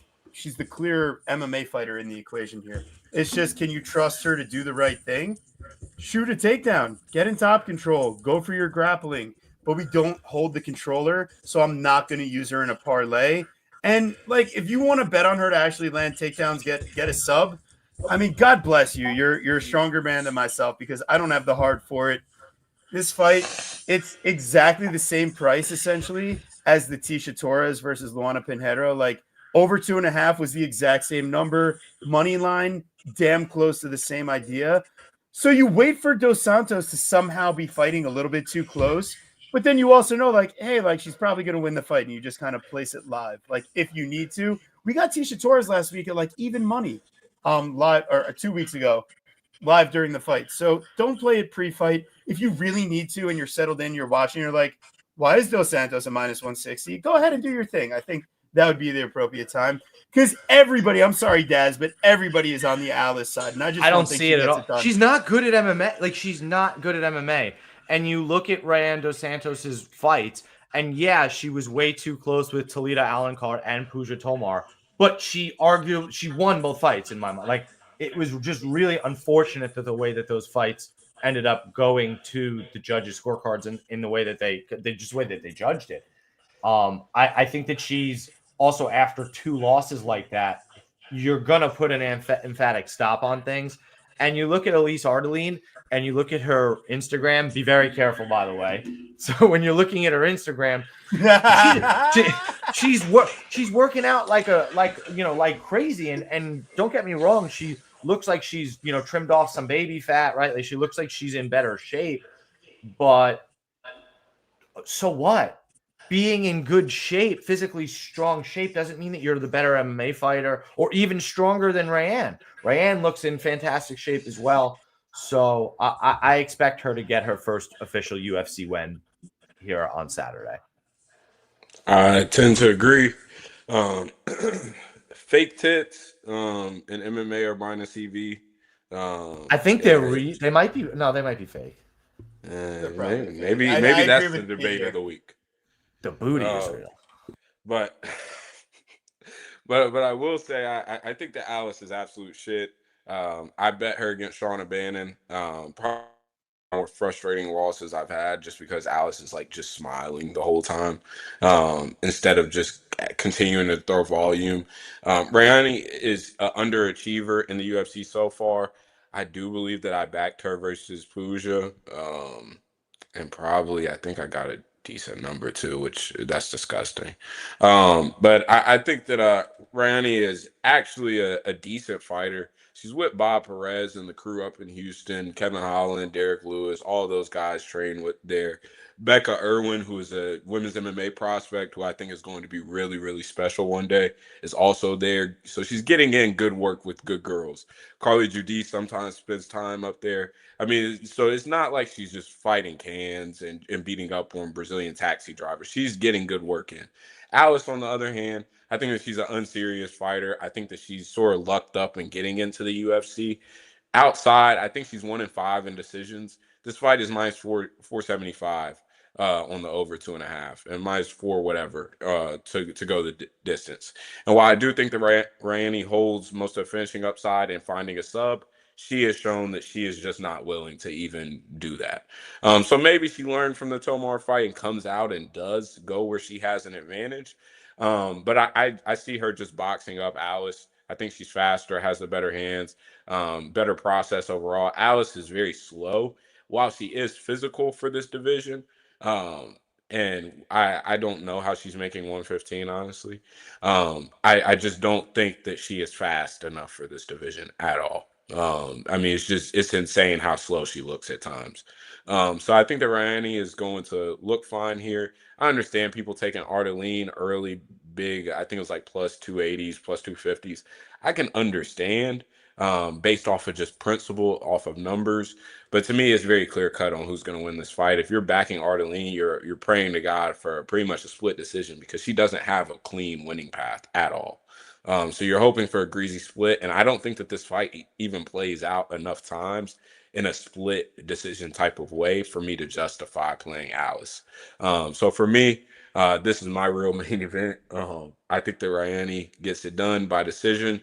the clear MMA fighter in the equation here. It's just, can you trust her to do the right thing? Shoot a takedown, get in top control, go for your grappling, but we don't hold the controller, so I'm not going to use her in a parlay. And like, if you want to bet on her to actually land takedowns, get a sub. I mean, God bless you. You're a stronger man than myself because I don't have the heart for it. This fight, it's exactly the same price essentially as the Tisha Torres versus Luana Pinheiro. Like, over 2.5 was the exact same number. Money line, damn close to the same idea. So you wait for Dos Santos to somehow be fighting a little bit too close, but then you also know, like, hey, like, she's probably going to win the fight, and you just kind of place it live, like, if you need to. We got Tisha Torres last week at like even money, live, or 2 weeks ago, live during the fight. So don't play it pre-fight. If you really need to, and you're settled in, you're watching, you're like, why is Dos Santos a minus 160? Go ahead and do your thing. I think that would be the appropriate time. Because everybody, I'm sorry, Daz, but everybody is on the Alice side. And I don't think see it at all. She's not good at MMA. Like, she's not good at MMA. And you look at Rayane Dos Santos's fights, and yeah, she was way too close with Talita Alencar and Pooja Tomar. But she won both fights in my mind. Like, it was just really unfortunate that the way that those fights ended up going to the judges' scorecards in the way that they judged it. I think that she's also, after 2 losses like that, you're going to put an emphatic stop on things. And you look at Elise Ardeline and you look at her Instagram, be very careful, by the way. So when you're looking at her Instagram, she's working out like crazy. And don't get me wrong, she looks like she's, trimmed off some baby fat, right? Like, she looks like she's in better shape, but so what? being in good shape, physically strong shape, doesn't mean that you're the better MMA fighter or even stronger than Rayanne. Rayanne looks in fantastic shape as well. So I expect her to get her first official UFC win here on Saturday. I tend to agree. Um, fake tits in MMA are minus EV. I think they might be fake. They're probably Maybe, fake. maybe I agree that's the with you debate of here. the week. The booty is Uh, real. but but I will say I think that Alice is absolute shit. I bet her against Shauna Bannon. Probably more frustrating losses I've had just because Alice is like just smiling the whole time instead of just continuing to throw volume. Rayani is an underachiever in the UFC so far. I do believe that I backed her versus Pooja. And probably I think I got a decent number too, which that's disgusting. But I think that Rani is actually a decent fighter. She's with Bob Perez and the crew up in Houston, Kevin Holland, Derek Lewis, all those guys train with there. Becca Irwin, who is a women's MMA prospect, who I think is going to be really, really special one day, is also there. So she's getting in good work with good girls. Carly Judy sometimes spends time up there. I mean, so it's not like she's just fighting cans and beating up on Brazilian taxi drivers. She's getting good work in. Alice, on the other hand, I think that she's an unserious fighter. I think that she's sort of lucked up in getting into the UFC. Outside, I think she's 1-5 in decisions. This fight is minus 475 on the over 2.5 and minus 4 whatever to go the distance. And while I do think that Rayani holds most of the finishing upside and finding a sub, she has shown that she is just not willing to even do that. So maybe she learned from the Tomar fight and comes out and does go where she has an advantage. But I see her just boxing up Alice. I think she's faster, has the better hands, better process overall. Alice is very slow, while she is physical for this division. Um, and I don't know how she's making 115, honestly. I just don't think that she is fast enough for this division at all. I mean, it's insane how slow she looks at times. So I think that Rayani is going to look fine here. I understand people taking Ardeline early, big. I think it was like plus 280s, plus 250s. I can understand based off of just principle, off of numbers. But to me, it's very clear cut on who's going to win this fight. If you're backing Ardeline, you're praying to God for pretty much a split decision because she doesn't have a clean winning path at all. So you're hoping for a greasy split, and I don't think that this fight even plays out enough times in a split decision type of way for me to justify playing Alice. So for me, this is my real main event. I think that Rayani gets it done by decision.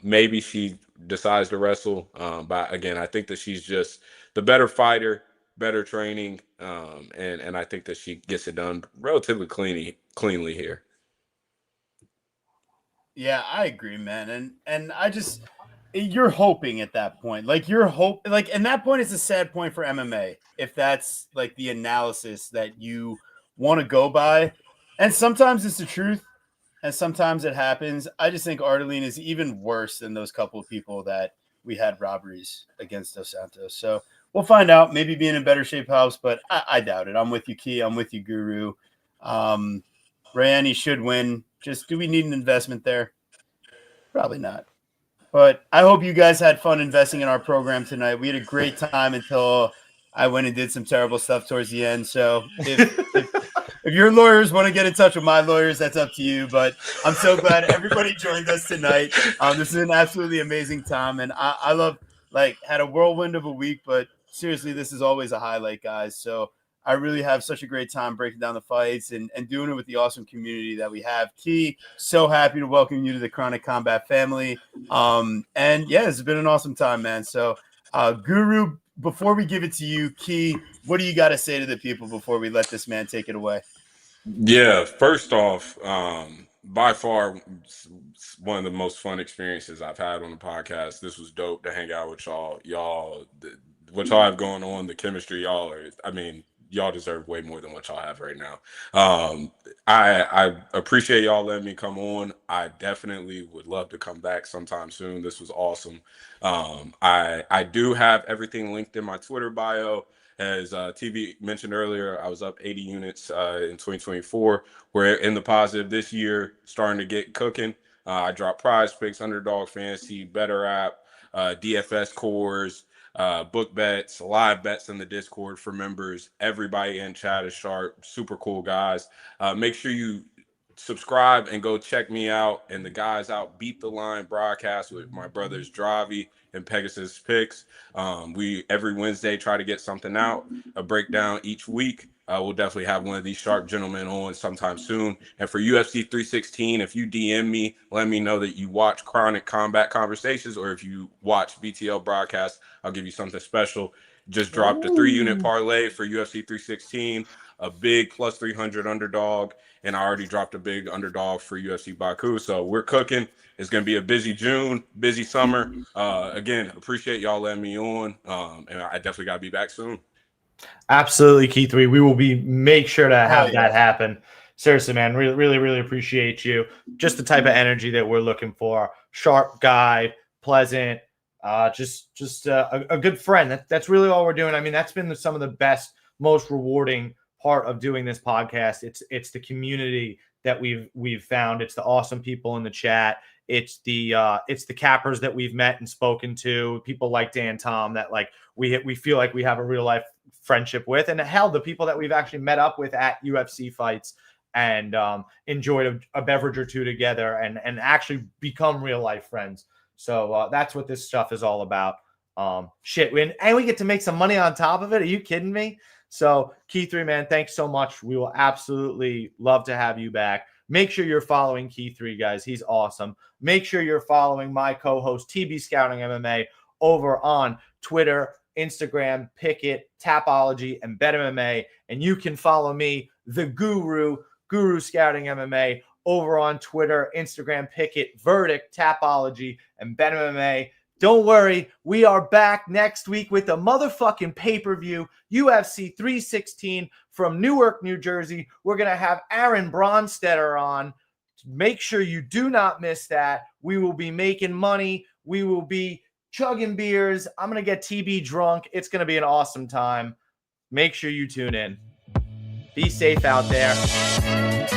Maybe she decides to wrestle, but again, I think that she's just the better fighter, better training, and I think that she gets it done relatively cleanly here. Yeah, I agree, man. And I just you're hoping at that point. Like you're hope like and that point is a sad point for MMA if that's like the analysis that you want to go by. And sometimes it's the truth and sometimes it happens. I just think Ardeline is even worse than those couple of people that we had robberies against Dos Santos. So we'll find out. Maybe be in a better shape house, but I doubt it. I'm with you, Key. I'm with you, Guru. Um, Rayani should win. Just do we need an investment there? Probably not. But I hope you guys had fun investing in our program tonight. We had a great time until I went and did some terrible stuff towards the end. So if your lawyers want to get in touch with my lawyers, that's up to you. But I'm so glad everybody joined us tonight. This is an absolutely amazing time, and I love had a whirlwind of a week, but seriously, this is always a highlight, guys. So I really have such a great time breaking down the fights and doing it with the awesome community that we have. Key, so happy to welcome you to the Chronic Combat family. And yeah, it's been an awesome time, man. So, Guru, before we give it to you, Key, what do you got to say to the people before we let this man take it away? Yeah, first off, by far one of the most fun experiences I've had on the podcast. This was dope to hang out with y'all. What y'all have going on, the chemistry, I mean, y'all deserve way more than what y'all have right now. I appreciate y'all letting me come on. I definitely would love to come back sometime soon. This was awesome. I do have everything linked in my Twitter bio. As TV mentioned earlier, I was up 80 units in 2024. We're in the positive this year, starting to get cooking. I dropped Prize Picks, Underdog Fantasy, Better App, DFS cores, book bets, live bets in the Discord for members. Everybody in chat is sharp, super cool guys. Make sure you subscribe and go check me out and the guys out. Beat the Line broadcast with my brothers Dravi and Pegasus Picks. We every Wednesday try to get something out, a breakdown each week. We'll definitely have one of these sharp gentlemen on sometime soon. And for UFC 316, if you DM me, let me know that you watch Chronic Combat Conversations, or if you watch BTL broadcast, I'll give you something special. Just dropped a 3-unit parlay for UFC 316, a big plus 300 underdog, and I already dropped a big underdog for UFC Baku. So we're cooking. It's going to be a busy June, busy summer. Again, appreciate y'all letting me on, and I definitely got to be back soon. Absolutely, Key 3. We will make sure to have that happen. Seriously, man, really appreciate you. Just the type of energy that we're looking for. Sharp guy, pleasant, just a good friend. That's really all we're doing. I mean, that's been some of the best, most rewarding part of doing this podcast. It's the community that we've found. It's the awesome people in the chat. It's the cappers that we've met and spoken to. People like Dan Tom that like we feel like we have a real life friendship with, and hell, the people that we've actually met up with at UFC fights and enjoyed a beverage or two together and actually become real life friends. So that's what this stuff is all about. And we get to make some money on top of it. Are you kidding me? So Key 3, man, thanks so much. We will absolutely love to have you back. Make sure you're following Key 3, guys. He's awesome. Make sure you're following my co-host TB Scouting MMA over on Twitter, Instagram, Pickett, Tapology, and BetMMA. And you can follow me, the Guru Scouting MMA, over on Twitter, Instagram, Pickett, Verdict, Tapology, and BetMMA. Don't worry, we are back next week with a motherfucking pay-per-view, UFC 316 from Newark, New Jersey. We're going to have Erin Bronstetter on. Make sure you do not miss that. We will be making money. We will be chugging beers. I'm going to get TB drunk. It's going to be an awesome time. Make sure you tune in. Be safe out there.